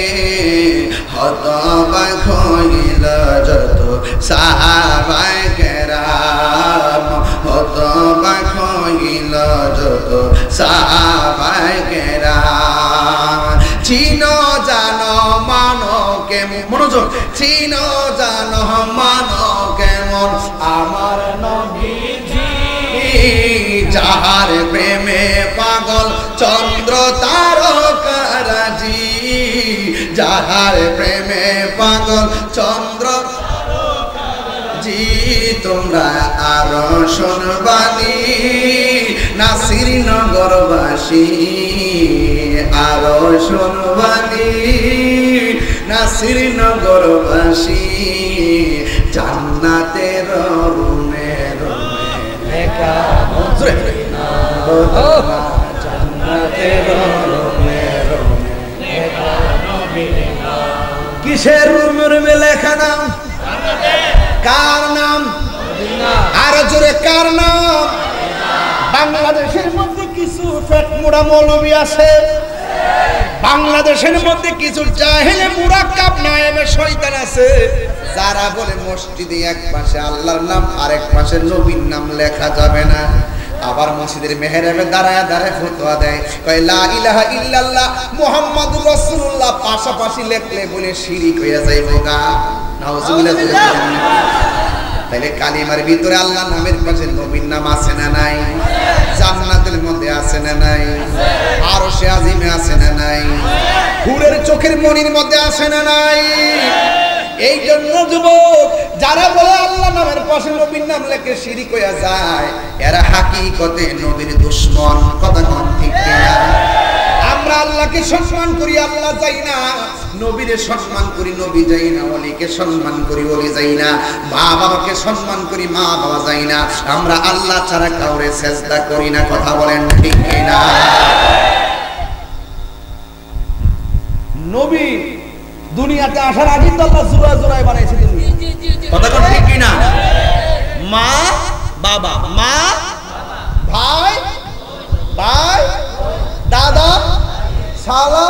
হতবাক হইল যত সাহাবায়ে কেরাম হতবাক হইল যত সাহাবায়ে কেরাম চিনো জানো মানো কেমন মনোযোগ চিনো জানো মানো কেমন আমার নবীজি যাহার প্রেমে পাগল চন্দ্র তারকারাজি যাহার প্রেমে পাগল চন্দ্র জি তোমরা আরো শুনবানি নাসির নগরবাসী আরো শুনবানি নাসির নগরবাসী জান্নাতের রুমে রুমে লেখা জান্নাতের রুমে রুমে লেখা নবীর নাম কিসের রুমে রুমে লেখা নাম কার নাম আর জোরে কার নাম বাংলাদেশের মধ্যে কিছু ফেট মোড়া মৌলবী আছে বাংলাদেশের মধ্যে কিছু জাহেলে মুরাক্কাব নায়েবে শয়তান আছে যারা বলে মসজিদে এক পাশে আল্লাহর নাম আরেক পাশে নবীর নাম লেখা যাবে না আবার মসজিদের মেহরাবে দাঁড়ায় দাঁড়ায় ফতোয়া দেয় কয় লা ইলাহা ইল্লাল্লাহ মুহাম্মাদুর রাসূলুল্লাহ পাশাপাশি লেখলে বলে শিরিক হয়ে যাইব গা নাউজুবিল্লাহ তাইলে কালিমার ভিতরে আল্লাহ নামের পাশে নবীর নাম আছে না নাই জান্নাতের মধ্যে আছে না নাই আরশে আজিমে আছে না নাই হুরের চোখের মনির মধ্যে আছে না নাই এই জন্য যুবক যারা বলে আল্লাহ নামের পাশে নবীর নাম লেখে শিরিক হয়ে যায় এরা হাকিকতে নবীর দুশমন কথা কোন ঠিক কিনা আমরা আল্লাহকে সম্মান করি আল্লাহ যাই না নবীরে সম্মান করি নবী যাই না ওলিকে সম্মান করি ওলি যাই না মা বাবাকে সম্মান করি মা বাবা যাই না আমরা আল্লাহ ছাড়া কাউরে সেজদা করি না কথা বলেন ঠিক কিনা নবী দুনিয়াতে আসার আগে তো আল্লাহ জোড়া জোড়ায় বানাইছে কথা কোন ঠিক কিনা মা বাবা মা ভাই ভাই দাদা শালা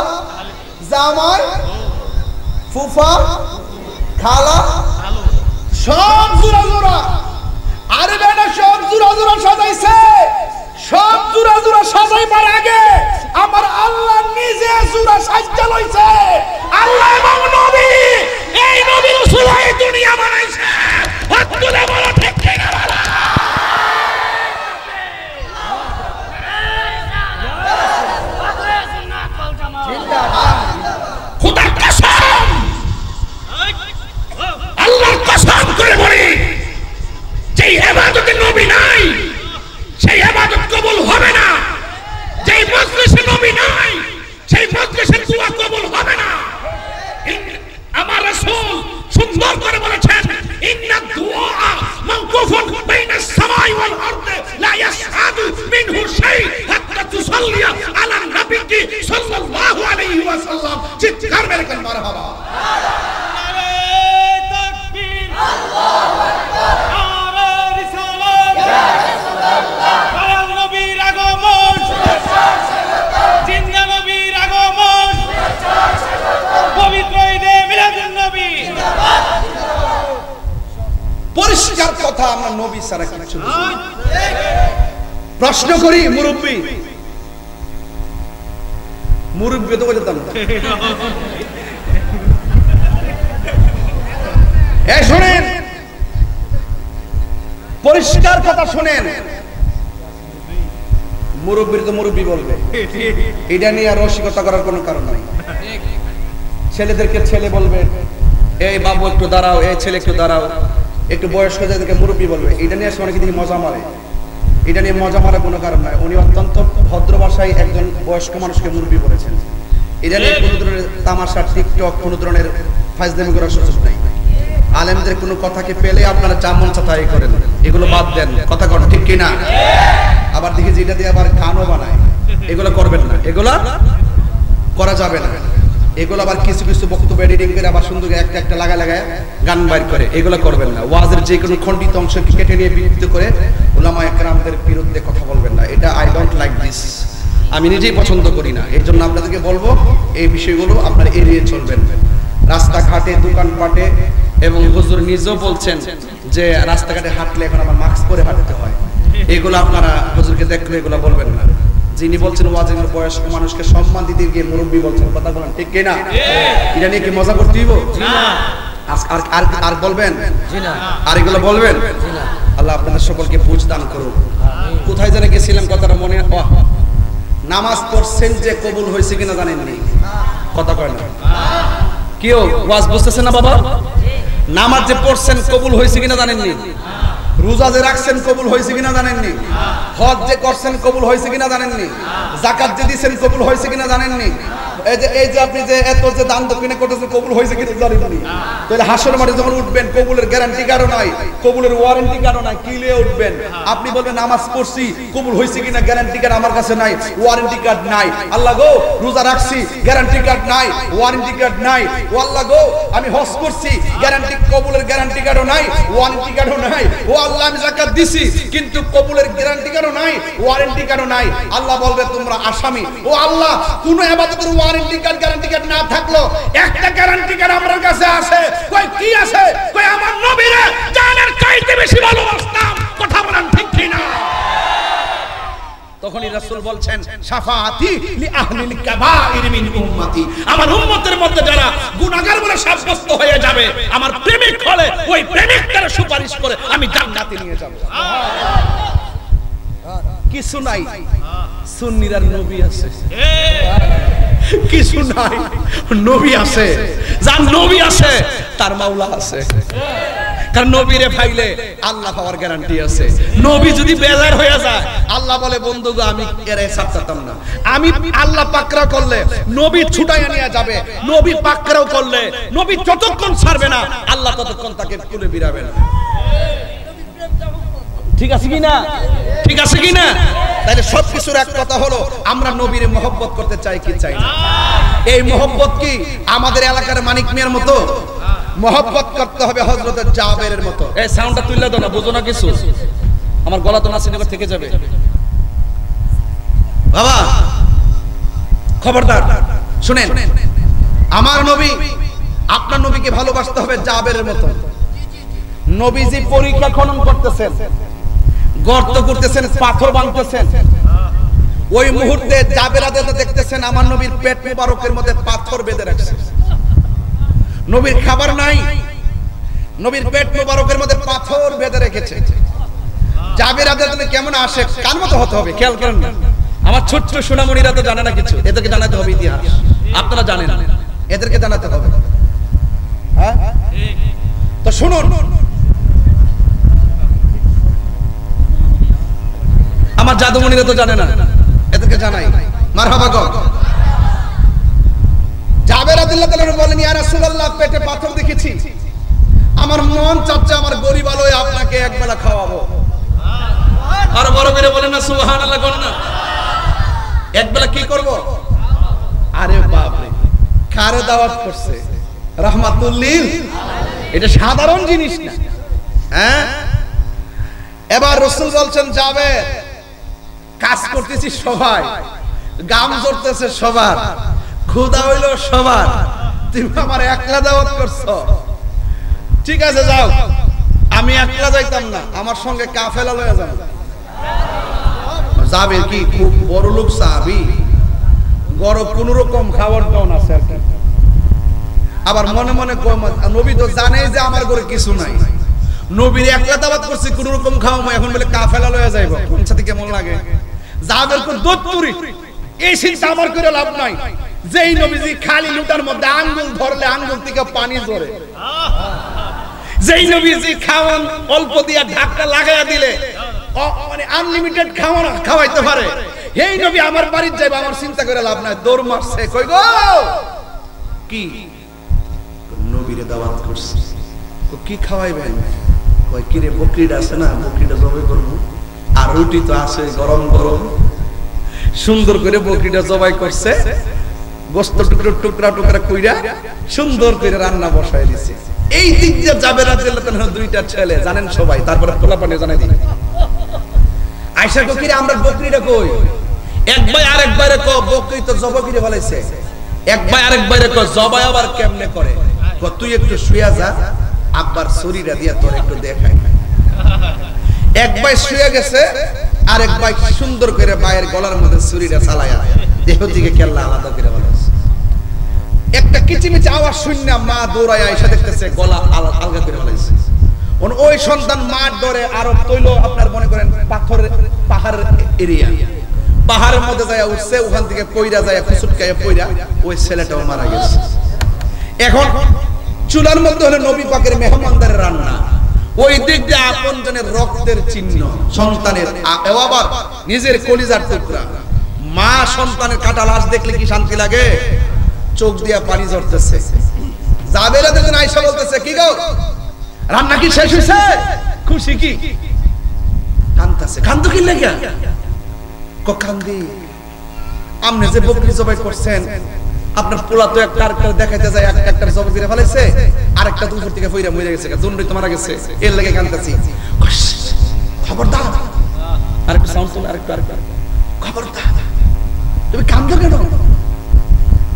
জামাই ফুফা খালা সব জোড়া জোড়া আরে বেটা সব জোড়া জোড়া সাজাইছে সব জোড়া জোড়া সাজাইবার আগে আমার আল্লাহ নিজে জোড়া সাজ্জা লইছে আল্লাহ এবং নবী এই নবী রাসূল এই দুনিয়া বানাইছে হাত তুলে বলো ঠিক কিনা বলো খোদার কসম আল্লাহর কসম করে বলি যেই ইবাদতে নবী নাই সেই ইবাদত কবুল হবে না যেই মজলিসে নবী নাই সেই মজলিসের দোয়া কবুল হবে না আমার রাসূল সুন্দর করে বলেছেন ইন্না দুআ মাওকুফুন বাইনাস সামাই ওয়াল আরদি লা ইয়াসআদু মিনহু শাই হাত্তা তুসাল্লি আলা নবীকি সাল্লাল্লাহু আলাইহি ওয়াসাল্লাম চিৎকার মেরে বলেন মারহাবা নারে তাকবীর আল্লাহু আকবার নারে রিসালাত ইয়া রাসূলুল্লাহ দয়াল নবীর আগমন জিন্দা নবীর আগমন পবিত্র ঈদে পরিষ্কার কথা, আমরা নবী ছাড়া কিছু বুঝি না। প্রশ্ন করি মুরব্বী তো বলতাম না। এই শুনেন, পরিষ্কার কথা শুনেন, মুরব্বীর তো মুরব্বী বলবে, এটা নিয়ে আর রসিকতা করার কোনো কারণ নাই। ছেলেদেরকে ছেলে বলবে, এই বাবু একটু দাঁড়াও, এই ছেলে একটু দাঁড়াও, একটু বয়স্ক যাদেরকে মুরব্বী বলবে, এটা নিয়ে অনেকে দেখি মজা মারে। এটা নিয়ে মজা মারার কোনো কারণ নাই। উনি অত্যন্ত ভদ্র ভাষায় একজন বয়স্ক মানুষকে মুরব্বী বলেছেন। এটা নিয়ে কোনো ধরনের তামাশা, টিকটক, কোনো ধরনের ফাজলামি করার সুযোগ নাই। আলেমদের কোনো কথাকে পেলে আপনারা যা মন চায় তাই করেন, এগুলো বাদ দেন। কথা কন ঠিক কিনা? আবার দেখি যে এটা দিয়ে আবার গানও বানায়, এগুলো করবেন না, এগুলো করা যাবে না। এগুলো আবার কিছু কিছু বক্তব্য এডিটিং করে আবার সুন্দর একটা লাগায় গান বাইর করে, এগুলো করবেন না। ওয়াজের যে কোনো খণ্ডিত অংশকে কেটে নিয়ে বিকৃত করে উলামায়ে কেরামদের বিরুদ্ধে কথা বলবেন না। এটা আই ডোন্ট লাইক দিস, আমি নিজেই পছন্দ করি না। এর জন্য আপনাদেরকে বলবো এই বিষয়গুলো আপনারা এড়িয়ে চলবেন। রাস্তাঘাটে, দোকানপাটে, এবং হুজুর নিজেও বলছেন যে রাস্তাঘাটে হাঁটলে এখন আমার মাস্ক পরে হাঁটতে হয়, এগুলো আপনারা হুজুরকে দেখলে এগুলো বলবেন না। যিনি বলছেন ওয়াজিবের বয়স্ক মানুষকে সম্মান দিতে গিয়ে মুরব্বী বলছেন, কথা বলেন ঠিক কিনা? এটা নিয়ে কি মজা করতে হইব? আর বলবেন আর এগুলো বলবেন? আল্লাহ আপনাদের সকলকে বুঝ দান করুন। কোথায় যেন গেছিলাম কথাটা মনে, নামাজ পড়ছেন যে কবুল হয়েছে কিনা জানেননি? কথা কয় না কেউ, ওয়াজ বুঝতেছেন না বাবা? নামাজ যে পড়ছেন কবুল হয়েছে কিনা জানেননি? রোজা যে রাখছেন কবুল হয়েছে কিনা জানেননি? হজ যে করছেন কবুল হয়েছে কিনা জানেননি? যাকাত যে দিয়েছেন কবুল হয়েছে কিনা জানেননি? এই যে আপনি যে এত যে দান দক্ষিণা করতেছেন কবুল হয়েছে কিনা জানেননি? তাহলে হাসর মাঠে যখন উঠবেন কবুলের গ্যারান্টি কারো নাই, কবুলের ওয়ারেন্টি কারো নাই, কি লিয়ে উঠবেন? আপনি বলবেন নামাজ পড়ছি কবুল হয়েছে কিনা গ্যারান্টি কার্ড আমার কাছে নাই, ওয়ারেন্টি কার্ড নাই। আল্লাহ গো, রোজা রাখছি গ্যারান্টি কার্ড নাই, ওয়ারেন্টি কার্ড নাই। ও আল্লাহ গো, আমি হজ করছি গ্যারান্টি, কবুলের গ্যারান্টি কার্ডও নাই, ওয়ারেন্টি কার্ডও নাই। ও আল্লাহ, আমি যাকাত দিছি কিন্তু কবুলের গ্যারান্টি কার্ডও নাই, ওয়ারেন্টি কার্ডও নাই। আল্লাহ বলবে তোমরা আসামি। ও আল্লাহ, কোন ইবাদতের ওয়ারেন্টি কার্ড, গ্যারান্টি কার্ড না থাকলো একটা গ্যারান্টি কার্ড আমার কাছে আছে। কই কি আছে? কই আমার নবীরে জানের চাইতে বেশি ভালোবাসতাম। কথা বলেন ঠিক কি না? তখনই রাসূল বলছেন, শাফাআতি লি আহলিল কাবাইর মিন উম্মতি, আমার উম্মতের মধ্যে যারা গুনাহগার বলে সাব্যস্ত হয়ে যাবে, আমার প্রেমিক হলে ওই প্রেমিকদের সুপারিশ করে আমি জান্নাতে নিয়ে যাব। কিছু নাই, সুন্নিরার নবী আছে। কিছু নাই, নবী আছে। যার নবী আছে তার মাওলা আছে। কারণ নবীরে পাইলে আল্লাহ পাওয়ার গ্যারান্টি আছে। নবী যদি বেজার হয়ে যায়, আল্লাহ বলে বন্ধুগো আমি এর হিসাব চাতাম না। আমি আল্লাহ পাকড়াও করলে নবী ছুটাইয়া নিয়ে যাবে, নবী পাকড়াও করলে নবী যতক্ষণ ছাড়বে না আল্লাহ ততক্ষণ তাকে তুলে বিরাবে না। ঠিক আছে কি না? ঠিক আছে কি না? তাহলে সবকিছুর এক কথা হলো, আমরা নবীর মহব্বত করতে চাই কি চাই না? এই মহব্বত কি আমাদের এলাকার মানিক মিয়ার মতো? মহব্বত করতে হবে হযরত জাবেরের মতো। এই সাউন্ডটা তুইলা দাও না, বুঝো না কিছু, আমার গলা তো নাসিনগর থেকে যাবে বাবা। খবরদার শুনেন, আমার নবী, আপনার নবীকে ভালোবাসতে হবে জাবেরের মতো। নবীজি পরীক্ষা খনন করতেছেন, গর্ত করতেছেন, পাথর ভাঙতেছেন, ওই মুহূর্তে জাবের আদেশে দেখতেছেন আমার নবীর পেট মুবারকের মধ্যে পাথর বেঁধে রাখছে। নবীর খাবার নাই, নবীর পেট মুবারকের মধ্যে পাথর বেঁধে রেখেছে। জাবের আদেশে কেমন আসে, কার মতো হতে হবে খেয়াল করেন না। আমার ছোট্ট সোনামণিরা তো জানে না কিছু, এদেরকে জানাতে হবে ইতিহাস। আপনারা জানেন, এদেরকে জানাতে হবে। হ্যাঁ, তো শুনুন, আমার জাদুমণিরা তো জানে না, এদেরকে জানাই। মারহাবা গো। জাবের রাদিয়াল্লাহু তাআলা বলেন, ইয়া রাসূলুল্লাহ, পেটে পাথর দেখেছি, আমার মন চাচ্ছে আমার গরিব আলোয় আপনাকে একবেলা খাওয়াবো। আর বড় করে বলেন না সুবহানাল্লাহ, কোন না একবেলা কি করব? আরে বাপ রে, কারে দাওয়াত করছে? রাহমাতুল লিল, এটা সাধারণ জিনিস না। হ্যাঁ, এবার রাসূল বলছেন, যাবে কাজ করতেছি সবাই, গাম জ্বরতেছে সবার, ক্ষুধা হইলো সবার, তুমি আমার একলা দাওয়াত করছো। ঠিক আছে যাও, আমি একলা যাইতাম না, আমার সঙ্গে কাফেলা লয়ে যাবে। যাবে কি খুব বড় লোক সাহাবী, গরম কোন রকম খাবার দাওন আছে আর কি। আবার মনে মনে নবী তো জানে যে আমার ঘরে কিছু নাই, নবীর একলা দাওয়াত করছি কোন রকম খাওয়াবো, এখন বলে কাফেলা লয়ে যাইব, কোন সাথে কেমন লাগে? যাবের কোন দত্তুরি এই চিন্তা আমার করে লাভ নাই। যেই নবীজি খালি লুটার মধ্যে আঙ্গুল ধরলে আঙ্গুল থেকে পানি ঝরে, যেই নবীজি খাওয়ান অল্প দিয়া ঢাকটা লাগাইয়া দিলে মানে আনলিমিটেড খাওয়াইতে পারে, এই নবী আমার বাড়িতে যাইবে, আমার চিন্তা করে লাভ নাই। দৌড় মারছে, কই গো কি নবীরে দাওয়াত করছে, কি খাওয়াইবেন? কই কি রে বকরিটা আছে না, বকরিটা জবাই করব, আর রুটি তো আছে গরম গরম। সুন্দর করে বকরিটা জবাই করছে, গোশত টুকরা টুকরা টুকরা কইরা সুন্দর করে রান্না বসায় দিছে। এই দিক দিয়ে যাবে রাদিয়াল্লাহু তাআলা দুইটা ছেলে জানেন সবাই। তারপরে পোলা পানি জানাই দিই, আয়েশা কো কিরে আমরা বকরিটা কই? এক ভাই আরেক ভাইরে কো বকরি তো জবাই করে ফলাইছে। এক ভাই আরেক ভাইরে কো জবাই আবার কেমনে করে? কো তুই একটু শুয়া যা, আব্বার শরীরটা দিয়া তোর একটু দেখাই। এক ভাই শুয়ে গেছে, আরেক ভাই সুন্দর করে ভাইয়ের গলার মধ্যে ছুরিটা চালায়া দেহ থেকে কেল্লা আলাদা করে ফলাইছে। একটা কিচিমিচি আওয়াজ শুননা মা দৌড়ায় আয়েশা দেখতেছে গলা আলগা করে ফলাইছে। ওই সন্তান মার ধরে আরো তৈল আপনার মনে করেন পাহাড়ের এরিয়া, পাহাড়ের মধ্যে যায় উঠছে, ওখান থেকে পইরা যায় খুচুটকায় পইরা ওই ছেলেটাও মারা গেছে। এখন চুলার মধ্যে হলো নবী পাকের মেহমানদারের রান্না, ওই দিক দিয়ে আপনজনের রক্তের চিহ্ন সন্তানের, আবার নিজের কলিজার টুকরা। মা সন্তানের কাটা লাশ দেখলে কি শান্তি লাগে? চোখ দিয়া পানি ঝরতেছে। জাবেরা দেখুন আয়েশা বলতেছে কি গো রান্না কি শেষ হইছে? খুশি কি? কান্দতেছে। কান্দ কি লাগা? কো কান্দি আমনে যে বকরি জবাই করছেন, আপনার পোলা তো একটা আরেকটা দেখাইতে যায় একটা জবাই করে ফেলাইছে, আরেকটা তো উপর থেকে পইরা মরে গেছে, দুন্ডই তো মারা গেছে, এর লাগি কান্দতেছি। খবরদার, আরেকটা সাউন্ড তোলা, আরেকটা খবরদার, তুমি কান্দো কেন?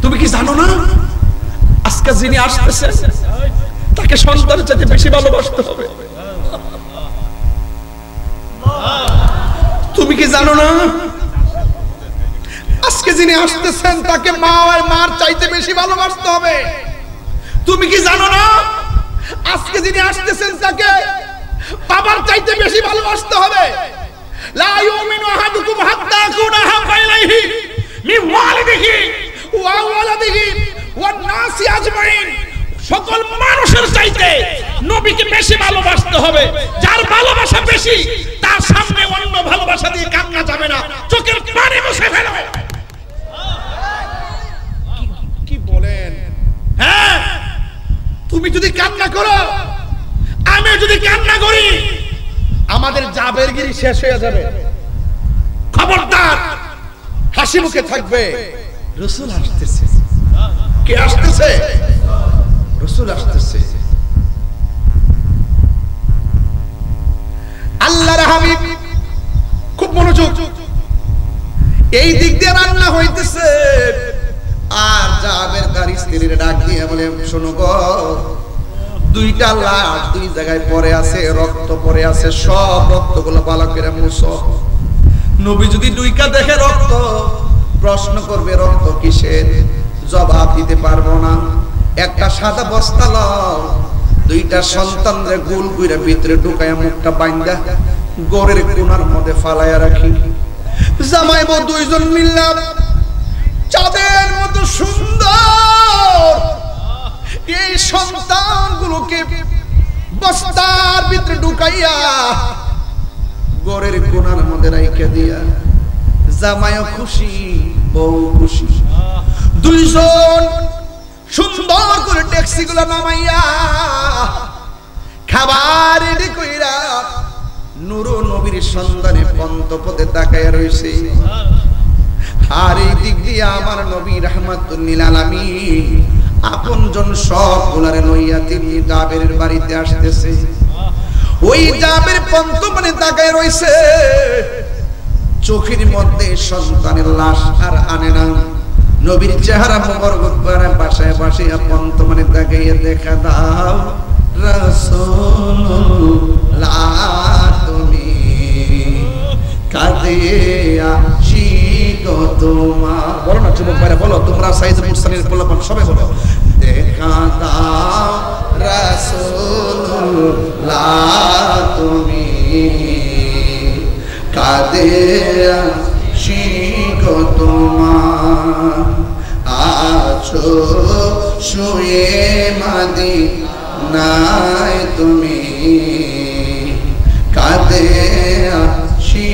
তুমি কি জানো না আজকে যিনি আসতেছে তাকে সন্তানের চাইতে বেশি ভালোবাসতে হবে? তুমি কি জানো না আজকে যিনি আসতেছেন তাকে মা আর মার চাইতে বেশি ভালোবাসতে হবে? তুমি কি জানো না আজকে যিনি আসতেছেন তাকে বাবার চাইতে বেশি ভালোবাসতে হবে? লা ইউমিনু আহাদুকুম হাত্তা আকুনা হাব্বা ইলাইহি মিন ওয়ালিদিহি ওয়া ওয়ালাদিহি ওয়ান নাসি আজমাইন। সকল মানুষের চাইতে নবীকে বেশি ভালোবাসতে হবে। যার ভালোবাসা বেশি তার সামনে অন্য ভালোবাসা দিয়ে কান্না যাবে না, চোখের পানি মুছে ফেলবে। কি বলেন? হ্যাঁ, তুমি যদি কান্না করো, আমি যদি কান্না করি, আমাদের জাবেরগিরি শেষ হয়ে যাবে। খবরদার, হাসি মুখে থাকবে। রাসূল আসতেছে। কে আসতেছে? রাসূল আসতেছে। আল্লাহর হাবিব খুব মনোযোগ, এই দিক দিয়ে রান্না হইতেছে। আর জাবের তার স্ত্রীর ডাক দিয়ে বলে, শোনো গো, দুইটা লাশ দুই জায়গায় পড়ে আছে, রক্ত পড়ে আছে, সব রক্তগুলো ভালো করে মুছো। নবী যদি দুইটা দেখে রক্ত, প্রশ্ন করবে রক্ত কিসের, জবাব দিতে পারবো না। একটা সাদা বস্তা লও, দুইটা সন্তানরে গোল কইরা ভিতরে ঢুকায়া মুখটা বাইন্দা গড়ের কোণার মধ্যে ফালাইয়া রাখি। জামাই বউ দুইজন মিললাম চাঁদের মতো সুন্দর এই সন্তানগুলোকে বস্তার ভিতরে ঢুকাইয়া গড়ের কোণার মধ্যে রাইখা দিয়া জামাইও খুশি, বউ খুশি। দুইজন সুন্দর করে ট্যাক্সি গুলো নামাইয়া খাবার রেডি কইরা নূর নবীর সন্ধানে পন্তপদে তাকায়া রইছে। আর এই দিক দিয়ে আমার নবী রাহমাতুল লিল আলামিন আপনজন সবগুলারে লইয়া তিনি জাবেরের বাড়িতে আসতেছে। ওই জাবের পন্তপদে তাকায়া রইছে, চোখের মধ্যে সন্তানের লাশ আর আনে না। নবীর চেহারা মোবারক বাসায় বাসায় পন্তপদে তাকাইয়া দেখা দাও, রাসূলুল্লাহ তুমি কাঁদে আসি গো তোমার। বলো না যুবক ভাইরা, বলো তোমরা সাইদ মুরসালিনের পোলাপান সবাই বলো, দেখা দাও রাসূলুল্লাহ তুমি কাঁদে আসি গো তোমার। আছো শুয়ে মদিনায় তুমি কাঁদে আসি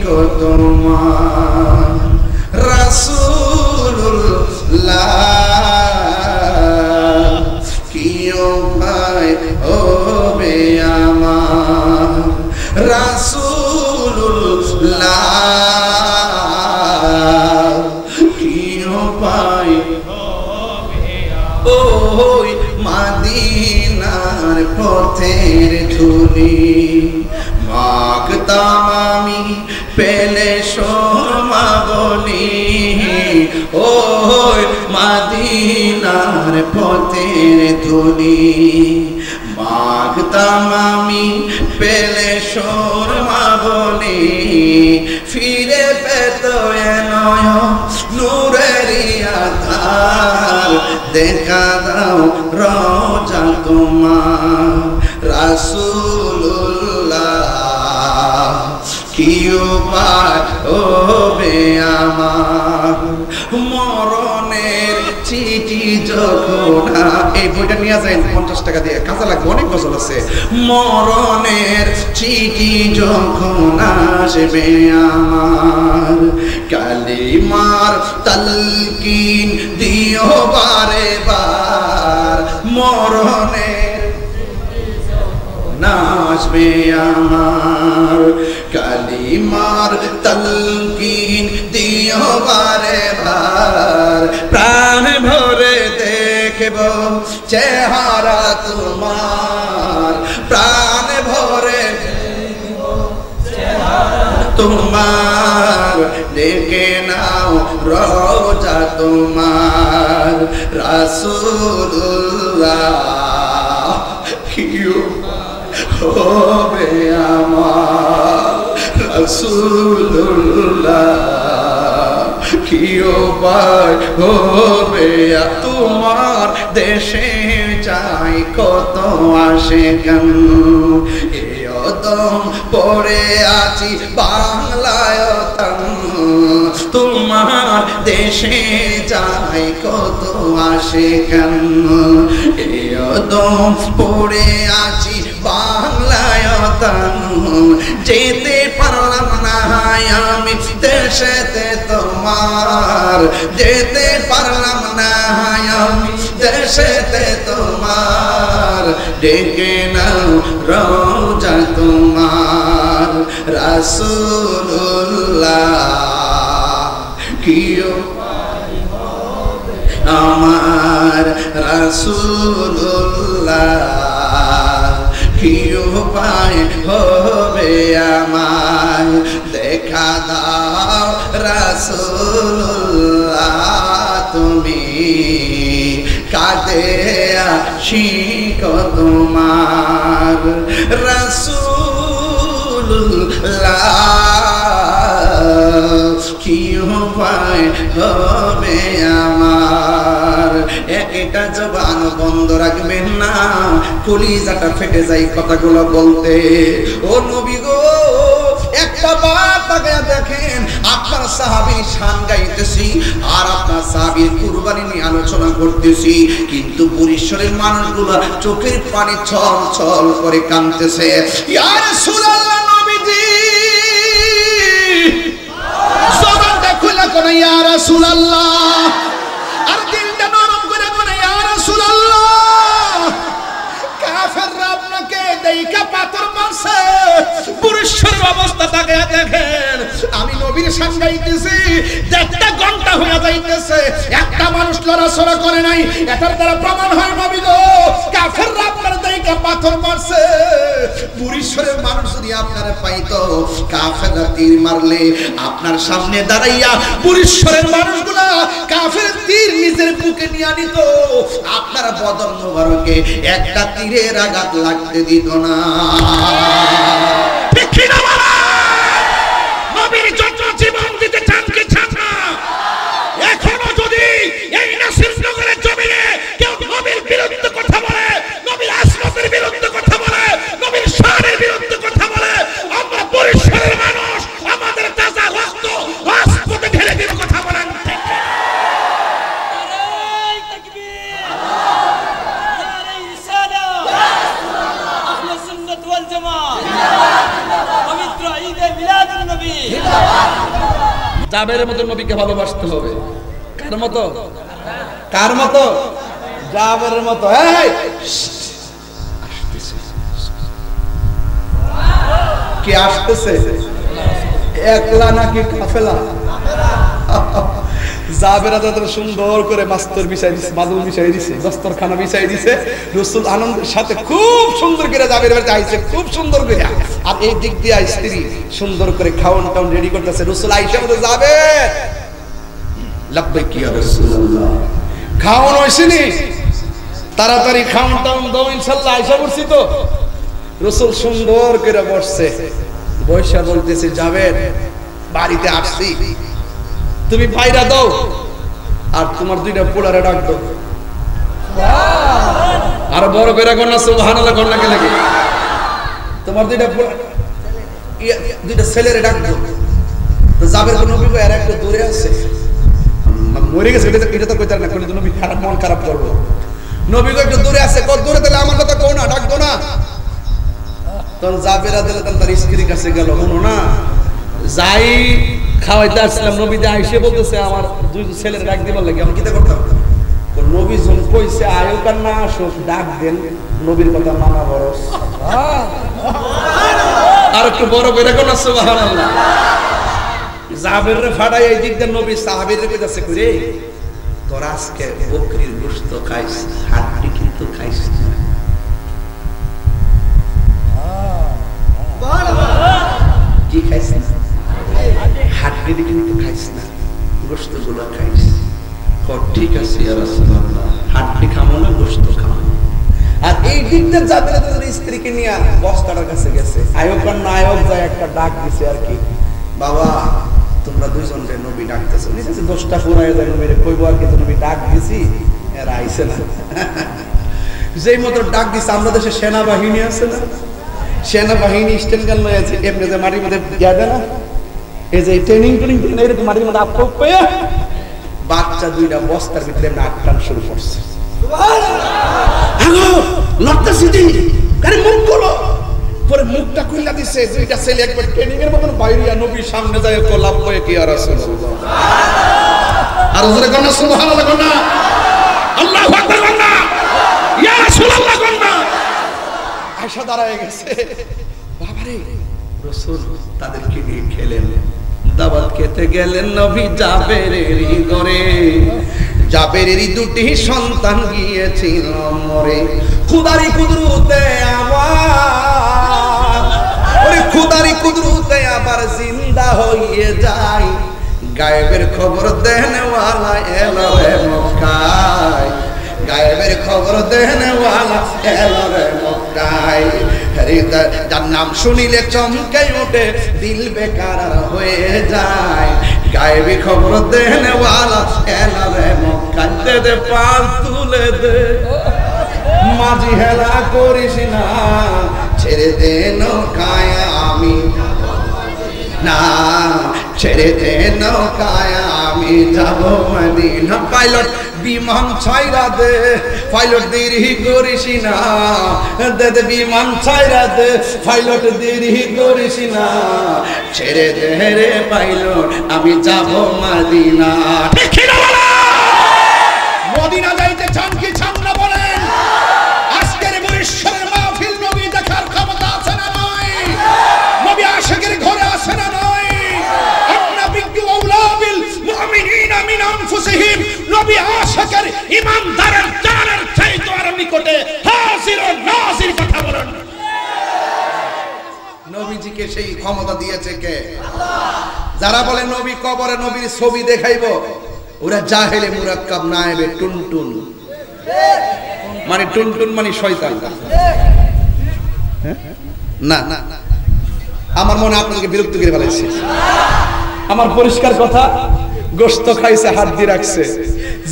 গো তোমার। রাসূলুল্লাহ কি উপায় হবে আমার, রাসূলুল্লাহ কি উপায় ওই মদিনার পথের ধুলি মাখতাম আমি পেলে শর্মা বলি, ওই মদিনার পথের ধুলি মাখতাম আমি পেলে শর্মা বলি। ফিরে পেত নয় নূরের আধার, দেখা দাও রওজা তোমার। রাসূলুল্লাহ কি উপায় হবে আমার, মরণের চিঠি যখন, এই বইটা নিয়ে যায় 50 টাকা দিয়ে, কাজে লাগবে, অনেক গজল আছে। মরণের চিঠি যখন আসবে আমার, কালিমার তালকিন দিও বারে বার। মরণের নাচবে আমার, কালিমার তালকিন দিও বারে বার। প্রাণ ভরে দেখব চেহারা তোমার, প্রাণ ভরে তোমার, দেখে নাও রওজা তোমার। রাসূলুল্লাহ কি হবে আমার, রাসূলুল্লাহ কি উপায় হবে তোমার। দেশে চাই কত আশিকান, এদম পড়ে আছি বাংলায় তান। তোমার দেশে যাই কত আশিকান, এদম পড়ে আছি বাংলায় তান। যেতে পারলাম না আমি দেশেতে তোমার, যেতে পারলাম না আমি দেশেতে তোমার। ডেকে নাও রওজা তোমার। রাসূলুল্লাহ কি আমার, রাসূলুল্লাহ কি উপায় হবে আমার। দেখা দাও রাসূলুল্লাহ তুমি কাঁদে আসি গো তোমার। রাসূলুল্লাহ কি উপায় হবে আমার। একটা জবান বন্ধ রাখবেন না, কলিজাটা ফেটে যায় কথাগুলো বলতে। ও নবী গো, একটা বার তাকায়া দেখেন, আপনার সাহাবীর শান গাইতেছি আর আপনার সাহাবীর কুরবানি নিয়ে আলোচনা করতেছি, কিন্তু পরিসরের মানুষগুলো চোখের পানি ছল ছল করে কাঁদতেছে। ইয়া রাসূলুল্লাহ নবীজি, জবানটা খুলে কোন ইয়া রাসূলুল্লাহ, আর দিলটা নরম করে কোন ইয়া রাসূলুল্লাহ। কাফেররা আপনাকে দেইখা পাথর মারছে, পুরুষের অবস্থা তাকায়া দেখেন। আমি নবীর শান গাইতেছি, 1.5 ঘন্টা হয়ে যাইতেছে, একটা মানুষ লড়াচড়া করে নাই। এটার দ্বারা প্রমাণ হয় নবী গো, কাফেররা আপনার দেইখা পাথর মারছে। পুরুষের মানুষ যদি যদি আপনারা পাইতো, কাফেররা তীর মারলে আপনার সামনে দাঁড়াইয়া পুরুষের মানুষগুলা কাফের তীর নিজের বুকে নিয়ে নিত, আপনার বদন মোবারকে একটা তীরের আঘাত লাগতে দিত না। ঠিক কি না বলা? নবীর জন্য জীবন দিতে চান কি চান না? এখনো যদি এই নাসিরনগরের জমিনে কেউ নবীর বিরুদ্ধে কথা বলে, নবীর আসমতের বিরুদ্ধে কথা বলে, নবীর শানের বিরুদ্ধে কথা বলে, আমরা বরিশালের মানুষ আমাদের তাজা রক্ত রাজপথে ঢেলে দিয়ে কথা বলেন। ঠিক কি? নারে তাকবীর, নারে রিসালাত, আহলে সুন্নাত ওয়াল জামাত, পবিত্র ঈদে মিলাদুন নবী। জাবেরের মতো নবীকে ভালোবাসতে হবে। কার মতো? কার মতো? জাবেরের মতো। এই কে আসতেছে? একলা নাকি কাফেলা? জাবেরা যত সুন্দর করে মাস্তর বিছাই দিছে, মাদুর বিছাই দিছে, দস্তরখানা বিছাই দিছে, রাসূল আনন্দের সাথে খুব সুন্দর করে জাবের বাড়িতে আইছে, খুব সুন্দর করে। আর এই দিক দিয়ে স্ত্রী সুন্দর করে খাওয়ান টাউন রেডি করতেছে। রাসূল আয়েশা বলে, যাবে লাব্বাইক ইয়া রাসূলুল্লাহ। খাওয়ান হইছেনি, তাড়াতাড়ি খাওয়ান টাউন দাও ইনশাআল্লাহ। আয়েশা বলছি তো। রাসূল সুন্দর করে বসছে, বৈশা বলতেছে, যাবে বাড়িতে আসছি, তুমি বাইরা দাও আর তোমার দুইটা পোলারে ডাক দাও। আর বড় করে কর না সুবহানাল্লাহ, কর না কে লাগে? তোমার দুইটা ছেলেরে ডাক দাও। তো জাবের কোন নবী এর একটু দূরে আছে, মরে গেছে, এটা তো কইতার না, কোন নবী খারাপ মন খারাপ করবো। নবী একটু দূরে আছে, কত দূরে? তাহলে আমার কথা কও না, ডাক দাও না। তখন জাবেরা দিলে তার স্ত্রীর কাছে গেল, শুনো না, যাই খাওয়াইতে আসছিলাম, নবী আইসে বলতেছে আমার দুই ছেলের ডাক দিবার লাগে, আমি কিতা করতাম? নবী যখন কইছে আয়োগ আর না আসুক, ডাক দেন, নবীর কথা মানা বড়। আর একটু বড় করে কোন সুবহানাল্লাহ। জাবের রে ফাড়াই এই দিক দিয়ে নবী সাহাবীর রে কইতাছে, কইরে তোর আজকে বকরির গোশত খাইস, হাড্ডি কিন্তু খাইস না। কি খাইস না? হাড্ডি কিন্তু খাইস না, গোশত গুলো খাইস। ঠিক আছে ইয়া রাসূলুল্লাহ, হাড্ডি খাবো না, গোশত খাবো। আর এই দিকটা যাদের স্ত্রীকে নিয়ে বস্তাটার কাছে গেছে, আয়োগ আর নায়ক যায় একটা ডাক দিছে আর কি, বাবা তোমরা দুইজন যে নবী ডাকতেছো, নিচে 10টা ফুরায় যায়, নবীরে কইবো আর কি, নবী ডাক দিছি, এরা আইছে না। যেই মতো ডাক দিছে, আমরা দেশে সেনাবাহিনী আছে না, সেনাবাহিনী স্ট্যান্ড গান লয়ে আছে, এমনি যে মাটির মধ্যে গিয়া দেয় না, এই যে ট্রেনিং এরকম মাটির মধ্যে আপ পেয়ে বাচ্চা দুইটা বস্তার ভিতরে নাটটান শুরু করছে। মুখ খোলো, পরে মুখটা খুলে দিছে, দুইটা ছেলে একবার ট্রেনিং এর মতন বাইরিয়া নবীর সামনে যায়, লাভ হয়ে কি আর রাসূলুল্লাহ। আর ওরে কোন সুবহানাল্লাহ কোন না, আল্লাহু আকবার কোন না, ইয়া রাসূলুল্লাহ কোন না। আয়েশা দাঁড়ায় গেছে, বাবারে রাসূল তাদেরকে নিয়ে খেলেন, দাওয়াত খেতে গেলেন নবী জাবেরেরই ঘরে। জাবেরেরই দুটি সন্তান গিয়েছিল মরে, খুদারি কুদরতে আবার, ওরে খুদারি কুদরতে আবার জিন্দা হয়ে যায়। গায়েবের খবর দেনওয়ালা এলো রে মক্কায়, গায়েবের খবর দেনওয়ালা এলো রে মক্কায়। যার নাম শুনিলে চমকে ওঠে, দিল বেকার হয়ে যায়। গায়েবী খবর দেনওয়ালা এলো রে মক্কায়, দে দে পাল তুলে দে, মাঝি হেলা করিস না, ছেড়ে দে নৌকায় আমি না, ছেড়ে দে নৌকায় আমি যাব মদিনা। পাইলট বিমান ছাইরা দে, পাইলট দেরি করিস না, দে দে বিমান ছাইরা দে, পাইলট দেরি করিস না, ছেড়ে দে রে পাইলট আমি যাব মদিনা। ঠিক না বলা? মদিনা যাইতে চান কি চান না বলেন? আজকের বরিশালের মাহফিল নবী দেখার ক্ষমতা আছে না নাই? নবী আশিকের ঘরে আছে না নাই? আন্নাবিয়্যু আওলা বিল মুমিনিনা মিন আনফুসিহিম, নবী আশিকের ইমানদারের জানের চাইতে আরো নিকটে হাজির ও নাজির কথা বলেন। নবীজি নবীকে সেই ক্ষমতা দিয়েছে কে? যারা বলে নবী কবরে নবীর ছবি দেখাইবো, ওরা জাহেলে মুরাক্কাব নায়েবে টুনটুন, মানে টুনটুন মানে শয়তান। না না, আমার মনে আপনাকে বিরক্ত করে ফেলেছে। আমার পরিষ্কার কথা, গোশত খাইছে, হাত দিয়ে রাখছে,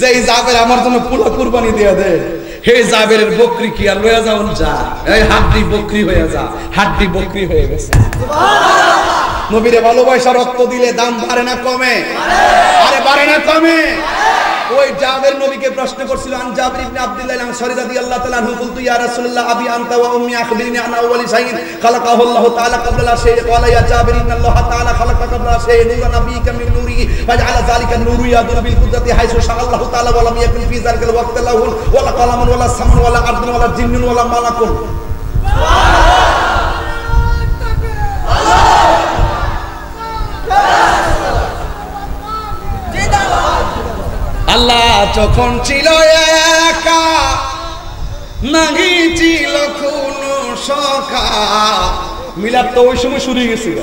যেই জাবের আমার জন্য পুরো কুরবানি দিয়ে দেয়, হে জাবেরের বকরি কি আর লয়া যাওন যা, এই হাড্ডি বকরি হয়ে যা, হাড্ডি বকরি হয়ে গেছে। নবীরে ভালোবাসা রক্ত দিলে দাম বাড়ে না কমে? আরে বাড়ে না কমে? ওই জাবের নবীকে প্রশ্ন করছিল, আন জাবির ইবনে আব্দুল্লাহ আল-আনসারী রাদিয়াল্লাহু তাআলা আনহু, কুলতু ইয়া রাসূলুল্লাহ আবি আনতা ওয়া উম্মি আখবিরনি আন আউওয়ালি শাইইন খালাকাহু আল্লাহু তাআলা ক্বাবলা শাইইন, ক্বালা ইয়া জাবির ইন্নাল্লাহা তাআলা খালাকা ক্বাবলা শাইইন নূরা নাবিয়্যিকা মিন নূরিহি ফাজআলা যালিকা নূরু ইয়াদুরু বিল কুদরাতি হাইসু শাআ আল্লাহু তাআলা ওয়া লাম ইয়াকুন ফি যালিকাল ওয়াক্তি লাহুন ওয়ালা কালামুন ওয়ালা সামান ওয়ালা আরদুন ওয়ালা জিন্নুন ওয়ালা মালাকুন। আল্লাহ যখন ছিল একা, নাহি ছিল কোনো সখা। মিলাদ তো ওই সময় শুরু হয়ে গেছিল।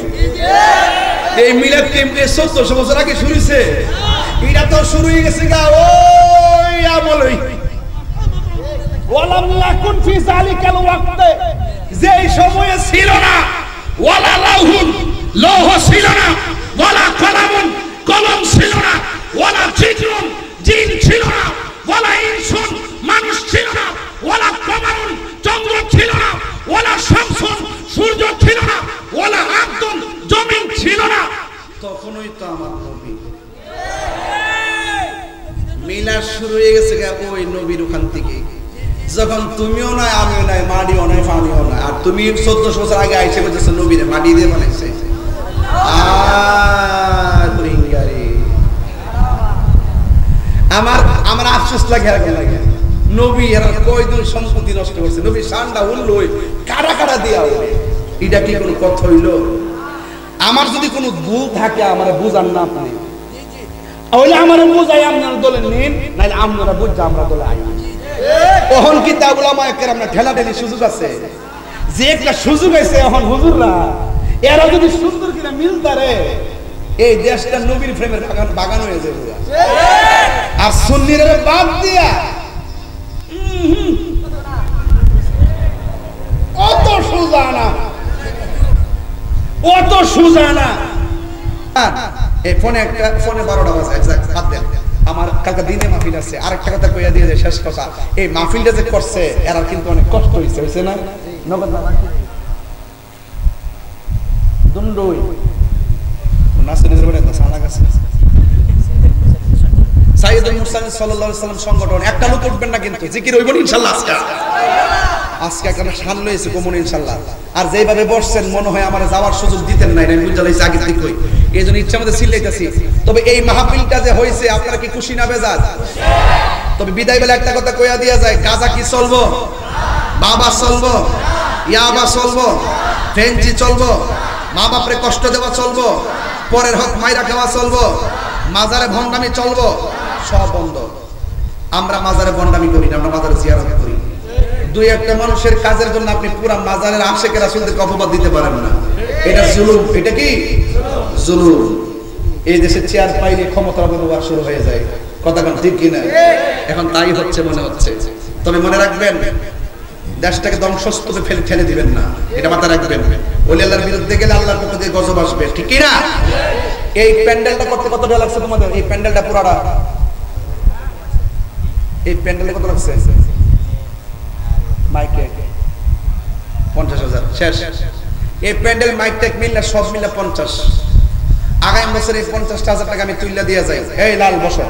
এই মিলাদ কি 1400 বছর আগে শুরু হয়েছে? এটা তো শুরু হয়ে গেছে গা ওই আমলই। ওয়ালাম লাকুন ফি যালিকাল ওয়াক্তে, যেই সময়ে ছিল না, ওয়ালা লাহুন, লৌহ ছিল না, ওয়ালা কলামুন, কলম ছিল না, ওয়ালা জিন্নুন, জিন ছিল না, ওয়ালা ইনসুন, মানুষ ছিল না, ওয়ালা কামারুন, চন্দ্র ছিল না, ওয়ালা শামসুন, সূর্য ছিল না, ওয়ালা আরদুন, জমিন ছিল না। তখনই তো আমার নবী। মিলাদ শুরু হয়ে গেছে ওই নবীর ওখান থেকে, যখন তুমিও নাই, আমিও নাই, মাটিও নাই, পানিও নাই। আর তুমি 1400 বছর আগে আইসে বলতেছো নবীরে মাটি দিয়ে বানাইছে। আমার আফসোস লাগে, লাগে নবী এরা কয়দিন সম্পত্তি নষ্ট করছে, নবী শানটা উল্লো কাটা কাটা দিয়া। এটা কি কোনো কথা হইল? আমার যদি কোনো ভুল থাকে আমার বুঝান না আপনি, তাহলে আমার বুঝাই আপনার দলে নিন, নাহলে আপনারা বুঝা আমরা দলে আই। এখন কি তা উলামা কেরামরা ঠেলাঠেলি সুযোগ আছে, যে একটা সুযোগ আছে এখন হুজুররা এরা যদি সুন্দর কিনা মিলতারে, এই দেশটা নবীর প্রেমের বাগান হয়ে যাবে। আর সুন্নিরা বাদ দিয়া অত সোজা না, অত সোজা না। এই ফোনে 12টা বাজে এক্সাক্ট বাদ দেন। আমার কালকে দিনে মাহফিল আছে। আরেকটা কথা কইয়া দিয়ে যে শেষ কথা, এই মাহফিলটা যে করছে এরা কিন্তু অনেক কষ্ট হইছে না? নগদ না দুন্ডই নাসিরের বলে না সানা গেছে। সাইয়েদুল মুরসালিন সাল্লাল্লাহু আলাইহি ওয়াসাল্লাম সংগঠন একটা লোক উঠবেন না কিন্তু জিকির হইব ইনশাআল্লাহ। আজকে একটা শান লইছে কমন ইনশাআল্লাহ। আর যেইভাবে বসছেন মনে হয় আমারে যাওয়ার সুযোগ দিতেন না, এটা বুঝা লাইছে আগে থেকে কই, এইজন্য ইচ্ছা মতো চিল্লাইতাছি। তবে এই মাহফিলটা যে হইছে আপনারা কি খুশি না বেজার? তবে বিদায় বেলা একটা কথা কইয়া দিয়া যায়, গাজা কি চলবো, বাবা চলবো, ইয়াবা চলবো, ফেঞ্চি চলবো, মা বাপরে কষ্ট দেওয়া চলবো, পরের হক মাইরা খাওয়া চলবো, মাজারে ভণ্ডামি চলবো, সব বন্ধ। আমরা মাজারে ভণ্ডামি করি না, আমরা মাজারে জিয়ারত করি। দুই একটা মানুষের কাজের জন্য আপনি পুরা মাজারের আশেকে রাসূলদেরকে অপবাদ দিতে পারেন না, এটা জুলুম। এটা কি জুলুম? এই দেশে চেয়ার পাইলে ক্ষমতার অপব্যবহার শুরু হয়ে যায়, কথা কোন ঠিক কিনা? এখন তাই হচ্ছে মনে হচ্ছে। তবে মনে রাখবেন, দেশটাকে ধ্বংসস্তূপে ফেলে দিবেন না, এটা মাথায় রাখবেন। ওলি আল্লাহর বিরুদ্ধে গেলে আল্লাহর পক্ষ থেকে গজব আসবে, ঠিক কি না? এই প্যান্ডেলটা করতে কত টাকা লাগছে তোমাদের? এই প্যান্ডেলটা পুরাটা, এই প্যান্ডেলটা কত লাগছে? মাইকে 50,000 শেষ। এই প্যান্ডেল মাইক টেক মিললে সব মিললে 50। আগামী বছর এই 50,000 টাকা আমি তুইলা দিয়ে যাই। এই লাল বসো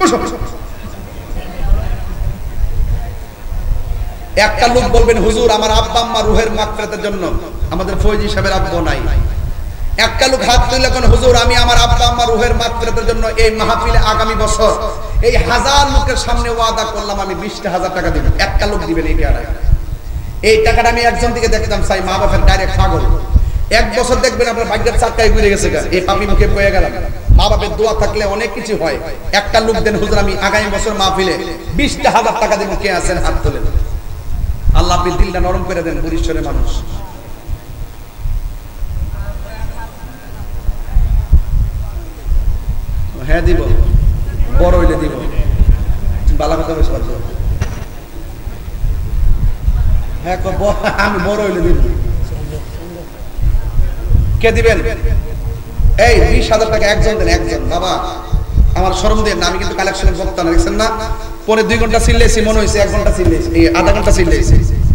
বসো। একটা লোক বলবেন হুজুর আমার আব্বা আম্মা রুহের মাগফিরাতের জন্য, আমাদের ফয়জি সাহেবের আব্বা নাই। একটা লোক হাত তুলে কোন হুজুর আমি আমার আব্বা আম্মা রুহের মাগফিরাতের জন্য এই মাহফিলে আগামী বছর এই 1000 লোকের সামনে ওয়াদা করলাম আমি 20,000 টাকা দিব। একটা লোক দিবেন এই টাকা। এই টাকাটা আমি একজন দিকে দেখতাম চাই মা বাপের ডাইরেক্ট পাগল। এক বছর দেখবেন আপনার ভাগ্যের চাকায় ঘুরে গেছে, এই পাপি মুখে পড়ে গেলাম। মা বাপের দোয়া থাকলে অনেক কিছু হয়। একটা লোক দেন হুজুর আমি আগামী বছর মাহফিলে 20,000 টাকা দিব। কে আছেন হাত তোলেন। আল্লাহ আপনি দিলটা নরম করে দেন, বরিশালের মানুষ হ্যাঁ দিব, বড় হইলে দিব। বালা কথা বেশ পারছো। হ্যাঁ আমি বড় হইলে দিব। কে দিবেন? এই 20,000 টাকা একজন দেন, একজন। বাবা আমার শরম দেন না, আমি কিন্তু কালেকশনের বক্তা না, দেখছেন না? পরে 2 ঘন্টা চিল্লেছি, মনে হয়েছে 1 ঘন্টা চিল্লেছি, এই আধা ঘন্টা চিল্লেছি।